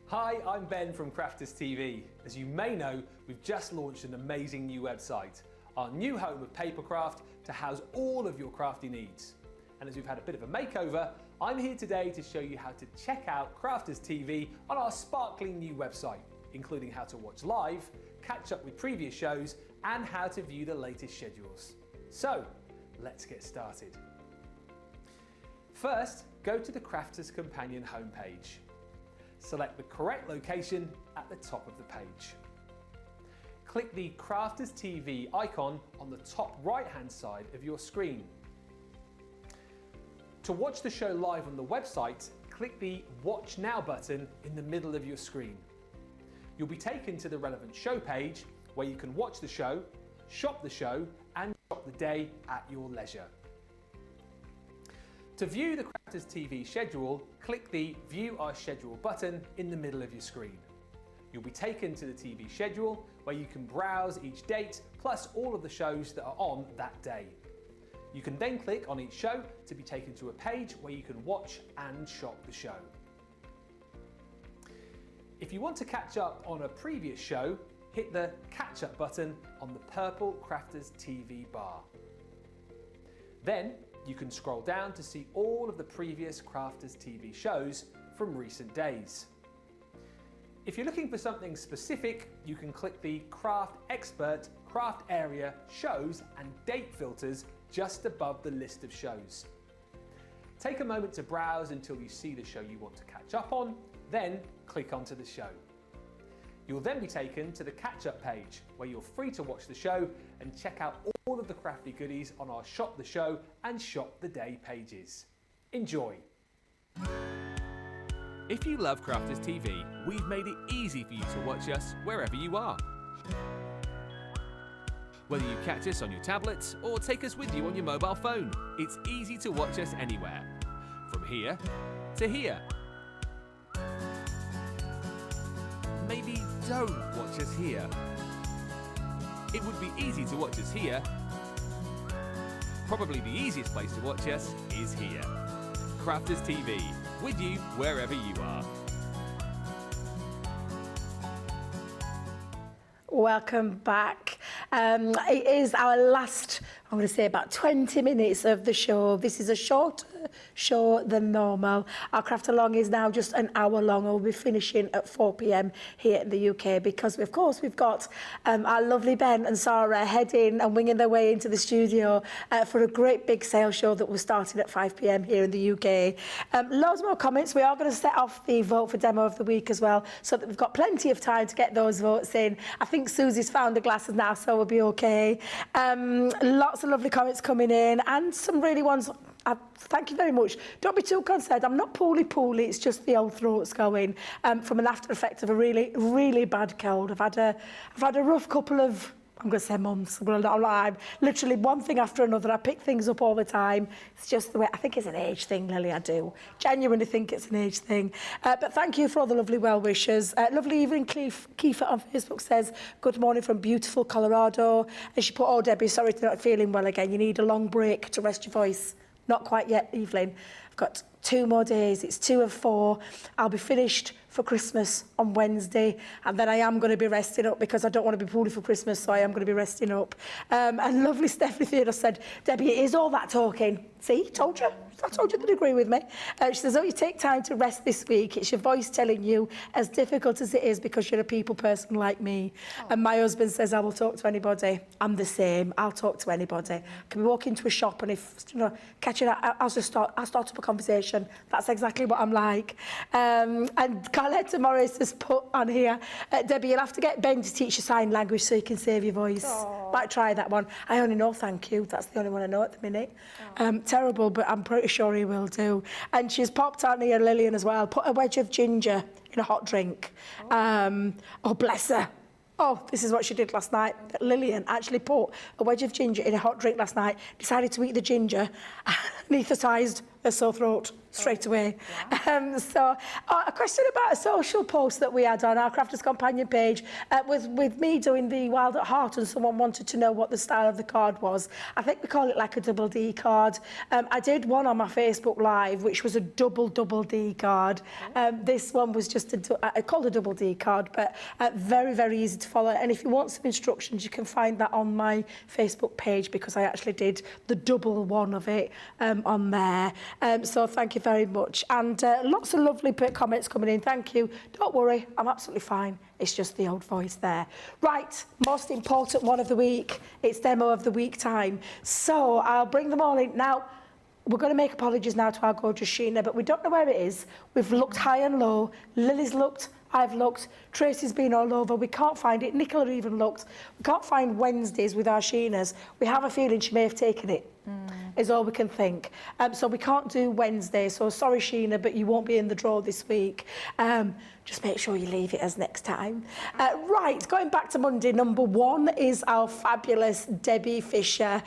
Hi, I'm Ben from Crafters TV. As you may know, we've just launched an amazing new website, our new home of papercraft to house all of your crafty needs. And as we've had a bit of a makeover, I'm here today to show you how to check out Crafters TV on our sparkling new website, including how to watch live, catch up with previous shows, and how to view the latest schedules. So, let's get started. First, go to the Crafters Companion homepage. Select the correct location at the top of the page. Click the Crafters TV icon on the top right-hand side of your screen. To watch the show live on the website, click the Watch Now button in the middle of your screen. You'll be taken to the relevant show page where you can watch the show, shop the show, and shop the day at your leisure. To view the Crafters TV schedule, click the View Our Schedule button in the middle of your screen. You'll be taken to the TV schedule where you can browse each date plus all of the shows that are on that day. You can then click on each show to be taken to a page where you can watch and shop the show. If you want to catch up on a previous show, hit the Catch Up button on the purple Crafters TV bar. Then you can scroll down to see all of the previous Crafters TV shows from recent days. If you're looking for something specific, you can click the Craft Expert, Craft Area, Shows and Date filters just above the list of shows. Take a moment to browse until you see the show you want to catch up on, then click onto the show. You'll then be taken to the catch-up page where you're free to watch the show and check out all of the crafty goodies on our Shop the Show and Shop the Day pages. Enjoy! If you love Crafters TV, we've made it easy for you to watch us wherever you are. Whether you catch us on your tablets or take us with you on your mobile phone, it's easy to watch us anywhere. From here to here. Maybe don't watch us here. It would be easy to watch us here. Probably the easiest place to watch us is here. Crafters TV, with you wherever you are. Welcome back. It is our last, I'm going to say about 20 minutes of the show. This is a shorter show than normal. Our craft along is now just an hour long. We'll be finishing at 4 p.m. here in the UK because, of course, we've got our lovely Ben and Sarah heading and winging their way into the studio for a great big sales show that will start at 5 p.m. here in the UK. Loads more comments. We are going to set off the vote for Demo of the Week as well so that we've got plenty of time to get those votes in. I think Susie's found the glasses now, so we'll be okay. Lots of lovely comments coming in and some really ones. Thank you very much. Don't be too concerned. I'm not poorly. It's just the old throat's going from an after effect of a really, really bad cold. I've had a rough couple of, I'm going to say months. I'm going to not lie. Literally one thing after another. I pick things up all the time. It's just the way. I think it's an age thing, Lily. I do genuinely think it's an age thing. But thank you for all the lovely well wishes. Lovely evening. Kiefer on Facebook says, "Good morning from beautiful Colorado." And she put, "Oh, Debbie, sorry to not feeling well again. You need a long break to rest your voice." Not quite yet, Evelyn. I've got 2 more days. It's 2 of 4. I'll be finished for Christmas on Wednesday, and then I am going to be resting up because I don't want to be poorly for Christmas, so I am going to be resting up. And lovely Stephanie Theodore said, "Debbie, it is all that talking." See, told you. I told you they'd agree with me. She says, "Oh, you take time to rest this week. It's your voice telling you, as difficult as it is, because you're a people person like me." Oh. And my husband says, "I will talk to anybody." I'm the same. I'll talk to anybody. I can be walking into a shop and if, catching, I'll start up a conversation. That's exactly what I'm like. And Carletta Morris has put on here, Debbie, you'll have to get Ben to teach you sign language so you can save your voice. Might try that one. I only know thank you. That's the only one I know at the minute. Terrible, but I'm pretty sure he will do. And she's popped on here, Lillian, as well. Put a wedge of ginger in a hot drink. Oh, bless her. Oh, this is what she did last night. Lillian actually put a wedge of ginger in a hot drink last night, decided to eat the ginger, anaesthetised her sore throat straight away. Wow. A question about a social post that we had on our Crafters Companion page with me doing the Wild at Heart, and someone wanted to know what the style of the card was. I think we call it like a double D card. I did one on my Facebook Live, which was a double D card. This one was just called a double D card, but very, very easy to follow. And if you want some instructions, you can find that on my Facebook page, because I actually did the double one of it on there. So thank you very much. And lots of lovely comments coming in. Thank you. Don't worry, I'm absolutely fine. It's just the old voice there. Right, most important one of the week. It's demo of the week time. So I'll bring them all in. Now, we're going to make apologies now to our gorgeous Sheena, but we don't know where it is. We've looked high and low. Lily's looked, I've looked, Tracy's been all over. We can't find it. Nicola even looked. We can't find Wednesdays with our Sheenas. We have a feeling she may have taken it. Is all we can think. So we can't do Wednesday. So sorry, Sheena, but you won't be in the draw this week. Just make sure you leave it as next time. Right, going back to Monday, number 1 is our fabulous Debbie Fisher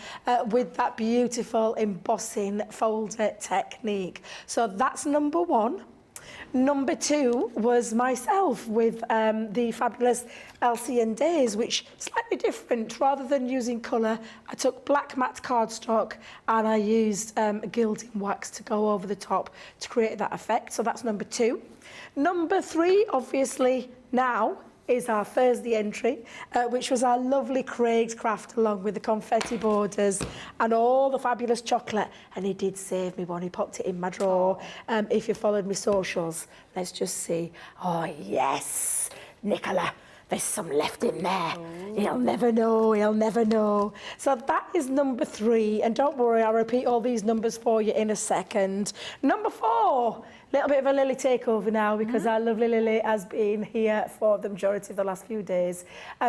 with that beautiful embossing folder technique. So that's number 1. Number 2 was myself with the fabulous Elsie and Days, which slightly different. Rather than using colour, I took black matte cardstock and I used gilding wax to go over the top to create that effect. So that's number 2. Number 3, obviously, now is our Thursday entry, which was our lovely Craig's craft, along with the confetti borders and all the fabulous chocolate. And he did save me one. He popped it in my drawer. If you followed me socials, let's just see. Oh, yes, Nicola. There's some left in there. He'll never know, he'll never know. So that is number 3. And don't worry, I'll repeat all these numbers for you in a second. Number 4, little bit of a Lily takeover now, because our lovely Lily has been here for the majority of the last few days.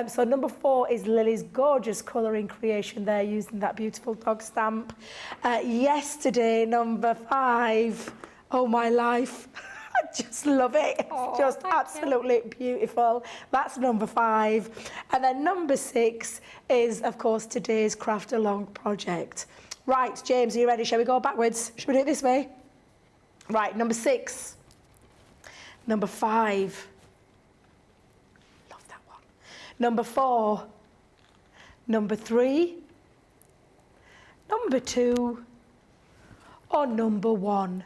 So number 4 is Lily's gorgeous colouring creation there, using that beautiful dog stamp. Yesterday, number 5, oh my life. I just love it. It's just absolutely beautiful. That's number 5. And then number 6 is, of course, today's Craft Along project. Right, James, are you ready? Shall we go backwards? Shall we do it this way? Right, number 6. Number 5. Love that one. Number 4. Number 3. Number 2. Or number 1.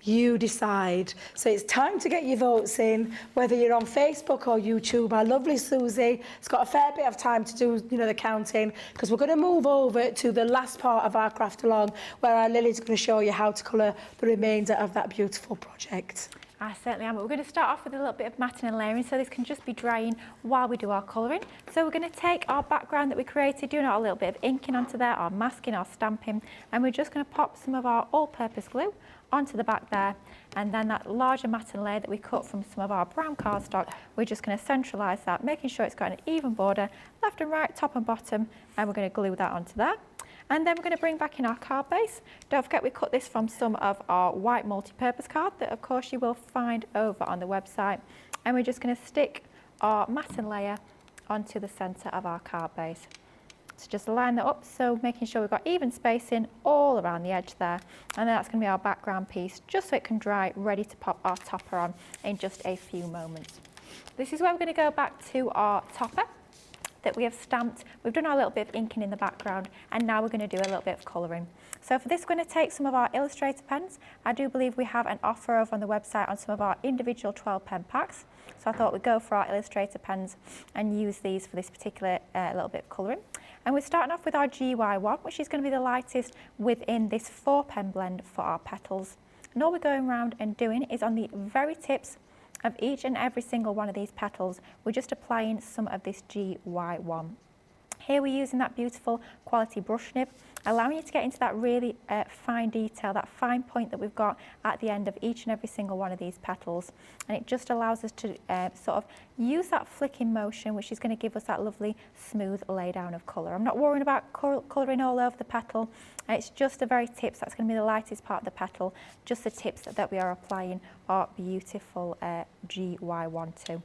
You decide. So it's time to get your votes in, whether you're on Facebook or YouTube. Our lovely Susie has got a fair bit of time to do, the counting, because we're going to move over to the last part of our Craft Along, where our Lily's going to show you how to colour the remainder of that beautiful project. I certainly am. But we're going to start off with a little bit of matting and layering, so this can just be drying while we do our colouring. So we're going to take our background that we created, doing a little bit of inking onto there, our masking, our stamping, and we're just going to pop some of our all-purpose glue onto the back there, and then that larger matting layer that we cut from some of our brown cardstock, we're just going to centralise that, making sure it's got an even border, left and right, top and bottom, and we're going to glue that onto there. And then we're going to bring back in our card base. Don't forget, we cut this from some of our white multi-purpose card that, of course, you will find over on the website. And we're just going to stick our matting layer onto the centre of our card base. So just line that up, so making sure we've got even spacing all around the edge there. And then that's going to be our background piece, just so it can dry, ready to pop our topper on in just a few moments. This is where we're going to go back to our topper that we have stamped. We've done our little bit of inking in the background, and now we're going to do a little bit of colouring. So for this, we're going to take some of our Illustrator pens. I do believe we have an offer over on the website on some of our individual 12 pen packs. So I thought we'd go for our Illustrator pens and use these for this particular little bit of colouring. And we're starting off with our GY1, which is going to be the lightest within this 4 pen blend for our petals. And all we're going around and doing is on the very tips of each and every single one of these petals, we're just applying some of this GY1. Here we're using that beautiful quality brush nib, allowing you to get into that really fine detail, that fine point that we've got at the end of each and every single one of these petals. And it just allows us to sort of use that flicking motion, which is going to give us that lovely smooth lay down of colour. I'm not worrying about colouring all over the petal. It's just the very tips, that's going to be the lightest part of the petal. Just the tips that we are applying our beautiful GY12.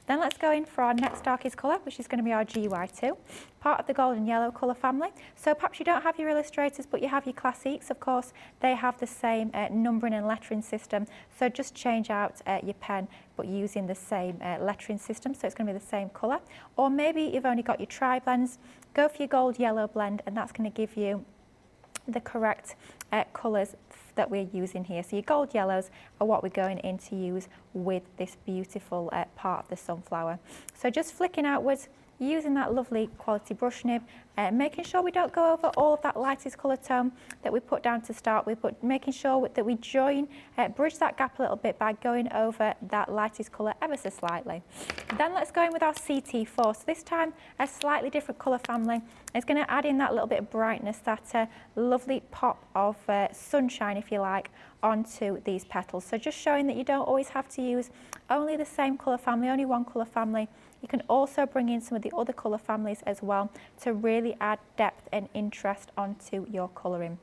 Then let's go in for our next darkest colour, which is going to be our GY2, part of the golden yellow colour family. So perhaps you don't have your illustrators, but you have your classiques, of course. They have the same numbering and lettering system. So just change out your pen, but using the same lettering system. So it's going to be the same colour. Or maybe you've only got your tri-blends. Go for your gold yellow blend, and that's going to give you the correct colours that we're using here. So your gold yellows are what we're going in to use with this beautiful part of the sunflower. So just flicking outwards, using that lovely quality brush nib, making sure we don't go over all of that lightest colour tone that we put down to start with, but making sure that we join, bridge that gap a little bit by going over that lightest colour ever so slightly. Then let's go in with our CT4. So this time a slightly different colour family. It's going to add in that little bit of brightness, that lovely pop of sunshine, if you like, onto these petals. So just showing that you don't always have to use only the same colour family, only one colour family. You can also bring in some of the other colour families as well to really add depth and interest onto your colouring.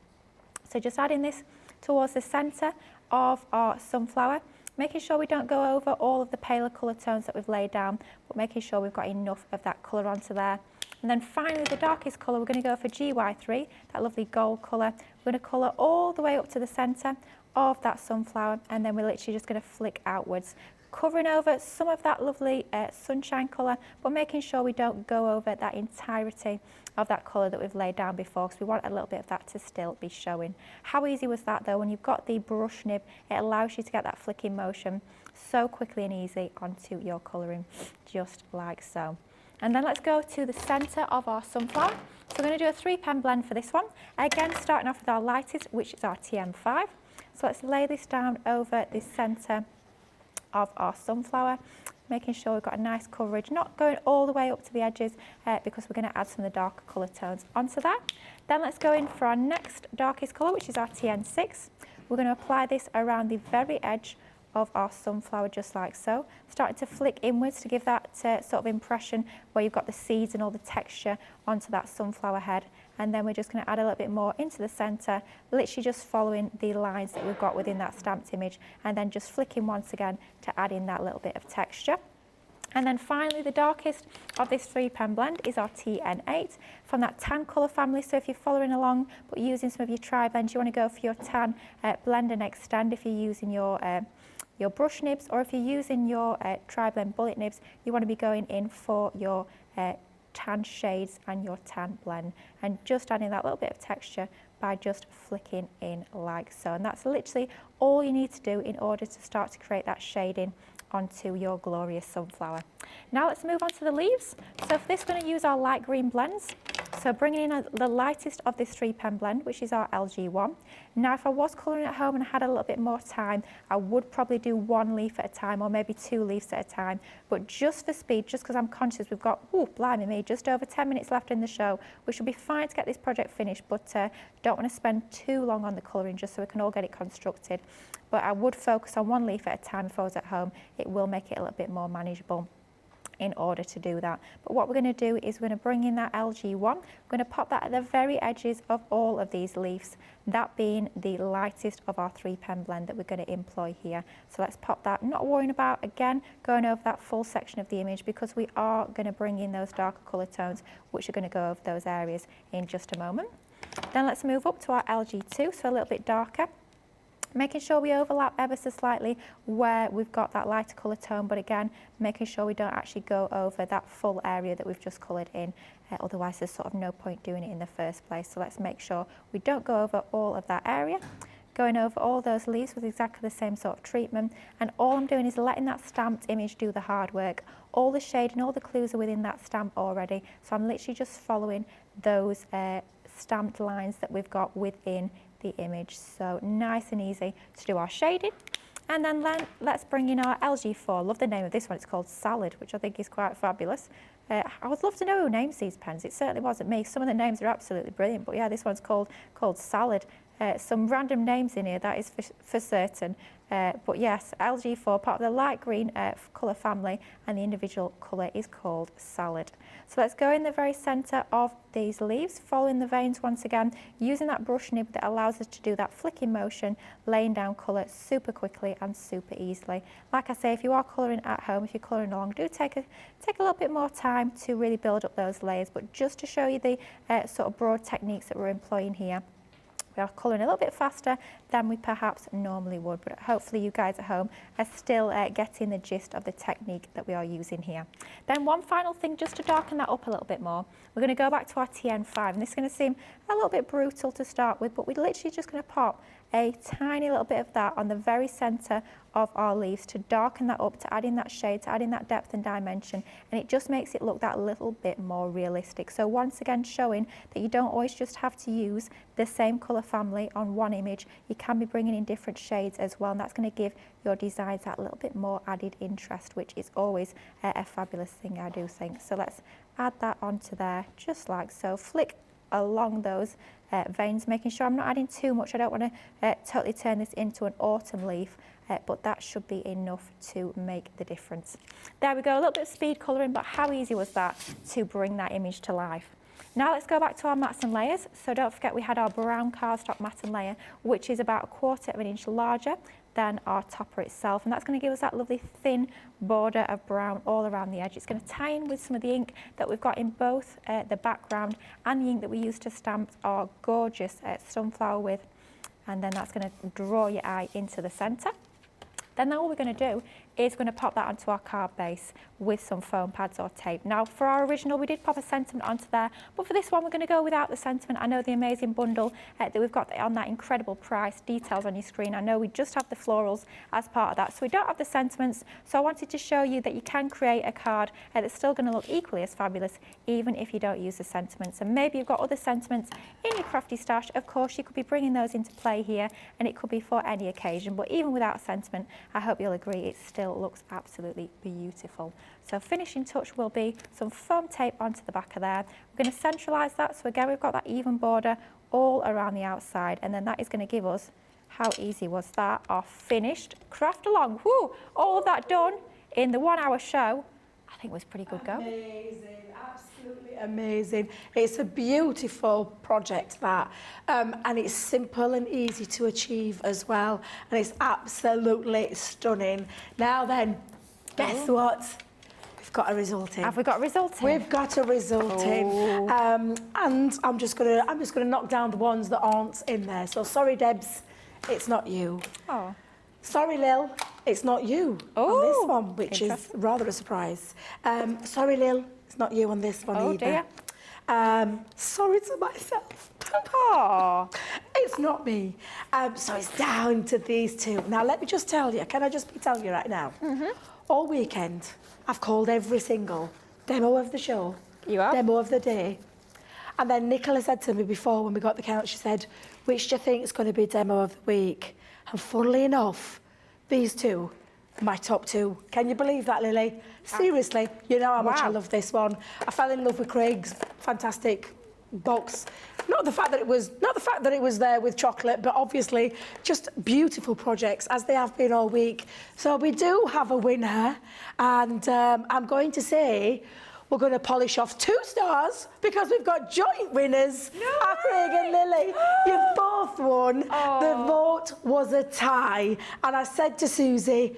So just adding this towards the centre of our sunflower, making sure we don't go over all of the paler colour tones that we've laid down, but making sure we've got enough of that colour onto there. And then finally, the darkest colour, we're going to go for GY3, that lovely gold colour. We're going to colour all the way up to the centre of that sunflower, and then we're literally just going to flick outwards, covering over some of that lovely sunshine colour, but making sure we don't go over that entirety of that colour that we've laid down before, because we want a little bit of that to still be showing. How easy was that though? When you've got the brush nib, it allows you to get that flicking motion so quickly and easy onto your colouring, just like so. And then let's go to the centre of our sunflower. So we're going to do a 3-pen blend for this one. Again, starting off with our lightest, which is our TM5. So let's lay this down over the centre of our sunflower, making sure we've got a nice coverage, not going all the way up to the edges because we're going to add some of the darker colour tones onto that. Then let's go in for our next darkest colour, which is our TN6. We're going to apply this around the very edge of our sunflower, just like so, starting to flick inwards to give that sort of impression where you've got the seeds and all the texture onto that sunflower head. And then we're just going to add a little bit more into the centre, literally just following the lines that we've got within that stamped image, and then just flicking once again to add in that little bit of texture. And then finally, the darkest of this 3-pen blend is our TN8 from that tan colour family. So if you're following along but using some of your tri-blends, you want to go for your tan blend and extend if you're using your brush nibs, or if you're using your tri-blend bullet nibs, you want to be going in for your tan shades and your tan blend, and just adding that little bit of texture by just flicking in like so. And that's literally all you need to do in order to start to create that shading onto your glorious sunflower. Now let's move on to the leaves. So for this, we're going to use our light green blends. So bringing in the lightest of this 3-pen blend, which is our LG1. Now if I was colouring at home and I had a little bit more time, I would probably do 1 leaf at a time, or maybe 2 leaves at a time. But just for speed, just because I'm conscious we've got, blimey me, just over 10 minutes left in the show, we should be fine to get this project finished, but don't want to spend too long on the colouring just so we can all get it constructed. But I would focus on 1 leaf at a time if I was at home. It will make it a little bit more manageable in order to do that. But what we're going to do is we're going to bring in that LG1. We're going to pop that at the very edges of all of these leaves, that being the lightest of our 3-pen blend that we're going to employ here. So let's pop that, not worrying about, again, going over that full section of the image, because we are going to bring in those darker colour tones, which are going to go over those areas in just a moment. Then let's move up to our LG2, so a little bit darker. Making sure we overlap ever so slightly where we've got that lighter colour tone, but again, making sure we don't actually go over that full area that we've just coloured in. Otherwise, there's sort of no point doing it in the first place. So let's make sure we don't go over all of that area. Going over all those leaves with exactly the same sort of treatment. And all I'm doing is letting that stamped image do the hard work. All the shading, all the clues are within that stamp already. So I'm literally just following those stamped lines that we've got within the image. So nice and easy to do our shading. And then let's bring in our LG4. Love the name of this one. It's called Salad, which I think is quite fabulous. I would love to know who names these pens. It certainly wasn't me. Some of the names are absolutely brilliant, but yeah, this one's called Salad. Some random names in here, that is for certain. But yes, LG4, part of the light green colour family, and the individual colour is called Salad. So let's go in the very centre of these leaves, following the veins once again, using that brush nib that allows us to do that flicking motion, laying down colour super quickly and super easily. Like I say, if you are colouring at home, if you're colouring along, do take a little bit more time to really build up those layers. But just to show you the sort of broad techniques that we're employing here, we are colouring a little bit faster than we perhaps normally would, but hopefully you guys at home are still getting the gist of the technique that we are using here. Then one final thing, just to darken that up a little bit more, we're going to go back to our TN5, and this is going to seem a little bit brutal to start with, but we're literally just going to pop a tiny little bit of that on the very centre of our leaves to darken that up, to add in that shade, to add in that depth and dimension, and it just makes it look that little bit more realistic. So once again, showing that you don't always just have to use the same colour family on one image, you can be bringing in different shades as well, and that's going to give your designs that little bit more added interest, which is always a fabulous thing, I do think. So let's add that onto there, just like so. Flick along those veins, making sure I'm not adding too much. I don't want to totally turn this into an autumn leaf, but that should be enough to make the difference. There we go, a little bit of speed colouring, but how easy was that to bring that image to life? Now let's go back to our mats and layers. So don't forget we had our brown cardstock mat and layer, which is about 1/4 of an inch larger than our topper itself, and that's going to give us that lovely thin border of brown all around the edge. It's going to tie in with some of the ink that we've got in both the background and the ink that we used to stamp our gorgeous sunflower with, and then that's going to draw your eye into the centre. Then all we're going to do is going to pop that onto our card base with some foam pads or tape. Now for our original we did pop a sentiment onto there, but for this one we're going to go without the sentiment. I know the amazing bundle that we've got on that incredible price, details on your screen. I know we just have the florals as part of that, so we don't have the sentiments. So I wanted to show you that you can create a card that's still going to look equally as fabulous even if you don't use the sentiments. And maybe you've got other sentiments in your crafty stash. Of course you could be bringing those into play here, and it could be for any occasion, but even without a sentiment, I hope you'll agree it still looks absolutely beautiful. So finishing touch will be some foam tape onto the back of there. We're going to centralise that, so again we've got that even border all around the outside, and then that is going to give us, how easy was that, our finished craft along. Woo! All of that done in the 1 hour show. I think it was pretty good go. Amazing, absolutely amazing. It's a beautiful project that, and it's simple and easy to achieve as well, and it's absolutely stunning. Now then, guess what? We've got a result in. Have we got a result in? We've got a result in, and I'm just gonna knock down the ones that aren't in there. So sorry, Debs, it's not you. Oh. Sorry, Lil, it's not you on this one, which is rather a surprise. Sorry, Lil, it's not you on this one either. Dear. Sorry to myself. Oh. It's not me. So it's down to these two. Now, let me just tell you, can I just tell you right now? All weekend, I've called every single demo of the show, demo of the day. And then Nicola said to me before when we got the count, she said, which do you think is going to be demo of the week? And funnily enough, these two are my top two. Can you believe that, Lily? Seriously, you know how much I love this one. I fell in love with Craig's fantastic box. Not the fact that it was there with chocolate, but obviously just beautiful projects as they have been all week. So we do have a winner, and I'm going to say we're going to polish off 2 stars because we've got joint winners. Craig and Lily, you've both won. The vote was a tie, and I said to Susie,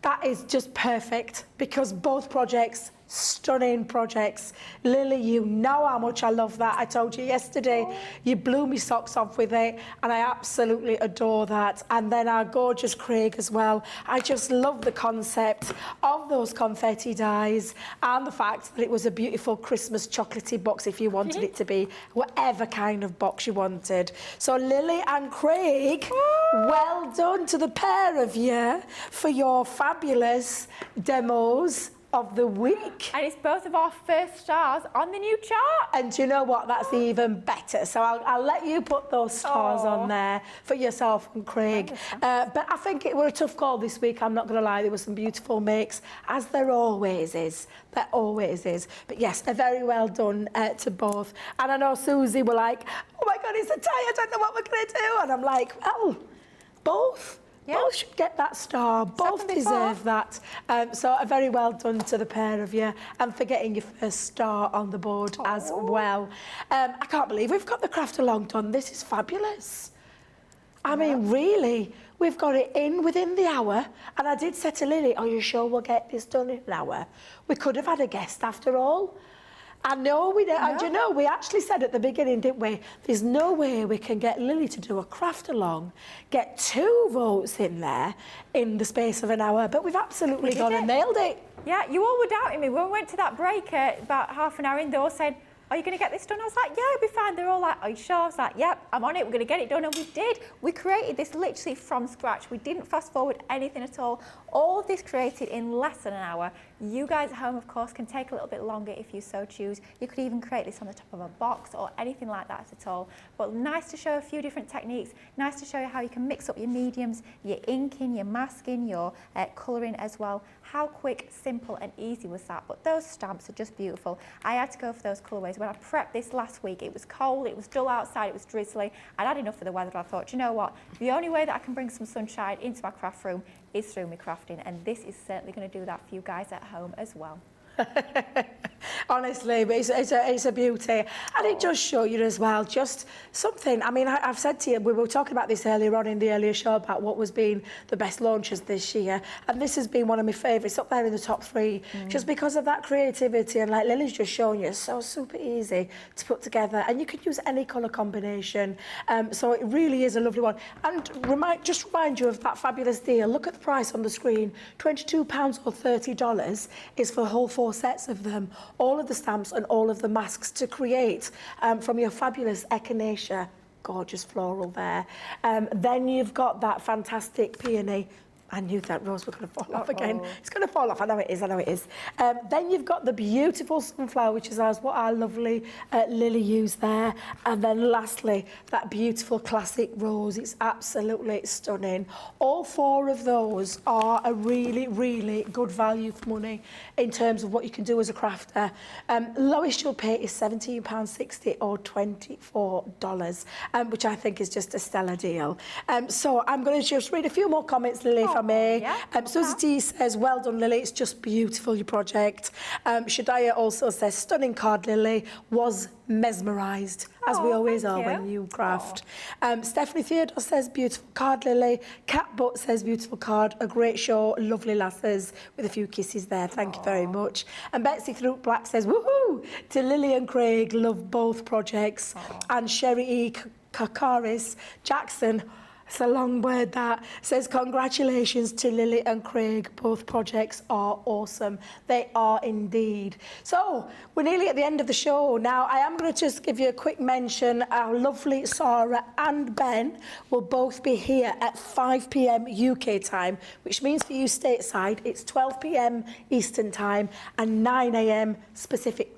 that is just perfect because both projects, stunning projects. Lily, you know how much I love that. I told you yesterday, you blew me socks off with it, and I absolutely adore that. And then our gorgeous Craig as well. I just love the concept of those confetti dies and the fact that it was a beautiful Christmas chocolatey box if you wanted it to be, whatever kind of box you wanted. So Lily and Craig, well done to the pair of you for your fabulous demos of the week. And it's both of our first stars on the new chart. And do you know what? That's even better. So I'll let you put those stars on there for yourself and Craig. But I think it was a tough call this week. I'm not going to lie. There were some beautiful makes, as there always is. There always is. But yes, a very well done to both. And I know Susie were like, oh my God, it's a tie. I don't know what we're going to do. And I'm like, well, both. Yeah. Both should get that star. Both deserve that. So a very well done to the pair of you, and for getting your first star on the board as well. I can't believe we've got the craft along done. This is fabulous. I mean, really, we've got it in within the hour. And I did say to Lily, are you sure we'll get this done in an hour? We could have had a guest after all. I know we did. And you know, we actually said at the beginning, didn't we? There's no way we can get Lily to do a craft along, get 2 votes in there in the space of an hour, but we've absolutely gone and nailed it. Yeah, you all were doubting me. When we went to that break about half an hour in, they all said, are you going to get this done? I was like, yeah, it'll be fine. They're all like, are you sure? I was like, yep, I'm on it. We're going to get it done. And we did. We created this literally from scratch. We didn't fast forward anything at all. All of this created in less than an hour. You guys at home, of course, can take a little bit longer if you so choose. You could even create this on the top of a box or anything like that at all. But nice to show a few different techniques. Nice to show you how you can mix up your mediums, your inking, your masking, your colouring as well. How quick, simple and easy was that? But those stamps are just beautiful. I had to go for those colourways. When I prepped this last week, it was cold, it was dull outside, it was drizzly. I'd had enough of the weather. I thought, you know what? The only way that I can bring some sunshine into my craft room is through my crafting, and this is certainly going to do that for you guys at home as well. Honestly, but it's a beauty. And it does show you as well, just something. I mean, I've said to you, we were talking about this earlier on in the earlier show about what was being the best launches this year. And this has been one of my favourites, up there in the top 3, just because of that creativity. And like Lily's just shown you, it's so super easy to put together. And you could use any colour combination. So it really is a lovely one. And just remind you of that fabulous deal. Look at the price on the screen. £22 or $30 is for a whole 4 sets of them. All of the stamps and all of the masks to create from your fabulous echinacea, gorgeous floral there. Then you've got that fantastic peony. I knew that rose was going to fall off again. It's going to fall off. I know it is. I know it is. Then you've got the beautiful sunflower, which is what our lovely Lily used there. And then lastly, that beautiful classic rose. It's absolutely stunning. All 4 of those are a really, really good value for money in terms of what you can do as a crafter. Lowest you'll pay is £17.60 or $24, which I think is just a stellar deal. So I'm going to just read a few more comments, Lily, if I may. Yeah, Susie T says, well done, Lily. It's just beautiful, your project. Shadaya also says, stunning card, Lily. Was mesmerised, as we always are when you craft. Stephanie Theodore says, beautiful card, Lily. Cat Butt says, beautiful card. A great show. Lovely lasses with a few kisses there. Thank you very much. And Betsy Throop Black says, woohoo! To Lily and Craig, love both projects. And Sherry E. Kakaris Jackson, it's a long word that, says congratulations to Lily and Craig. Both projects are awesome. They are indeed. So we're nearly at the end of the show now. I am going to just give you a quick mention. Our lovely Sarah and Ben will both be here at 5 p.m. UK time, which means for you stateside, it's 12 p.m. Eastern time and 9 a.m. Pacific.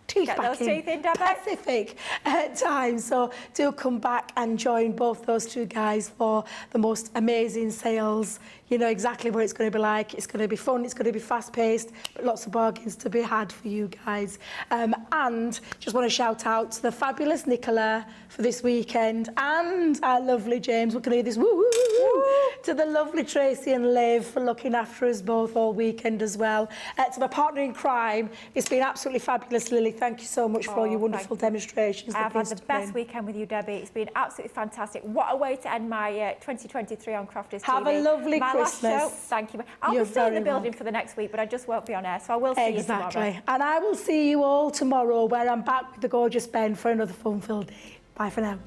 Teeth Get back those teeth in, Debbie. Pacific time. So do come back and join both those 2 guys for the most amazing sales. You know exactly what it's going to be like. It's going to be fun. It's going to be fast-paced, but lots of bargains to be had for you guys. And just want to shout out to the fabulous Nicola for this weekend and our lovely James. We can hear this woo-woo. To the lovely Tracy and Liv for looking after us both all weekend as well. To my partner in crime, it's been absolutely fabulous, Lily. Thank you so much for all your wonderful demonstrations. I've had the best weekend with you, Debbie. It's been absolutely fantastic. What a way to end my 2023 on Crafters TV. Have a lovely Christmas. Show. Thank you. I'll be still in the building for the next week, but I just won't be on air, so I will see you tomorrow. Exactly. And I will see you all tomorrow, where I'm back with the gorgeous Ben for another fun-filled day. Bye for now.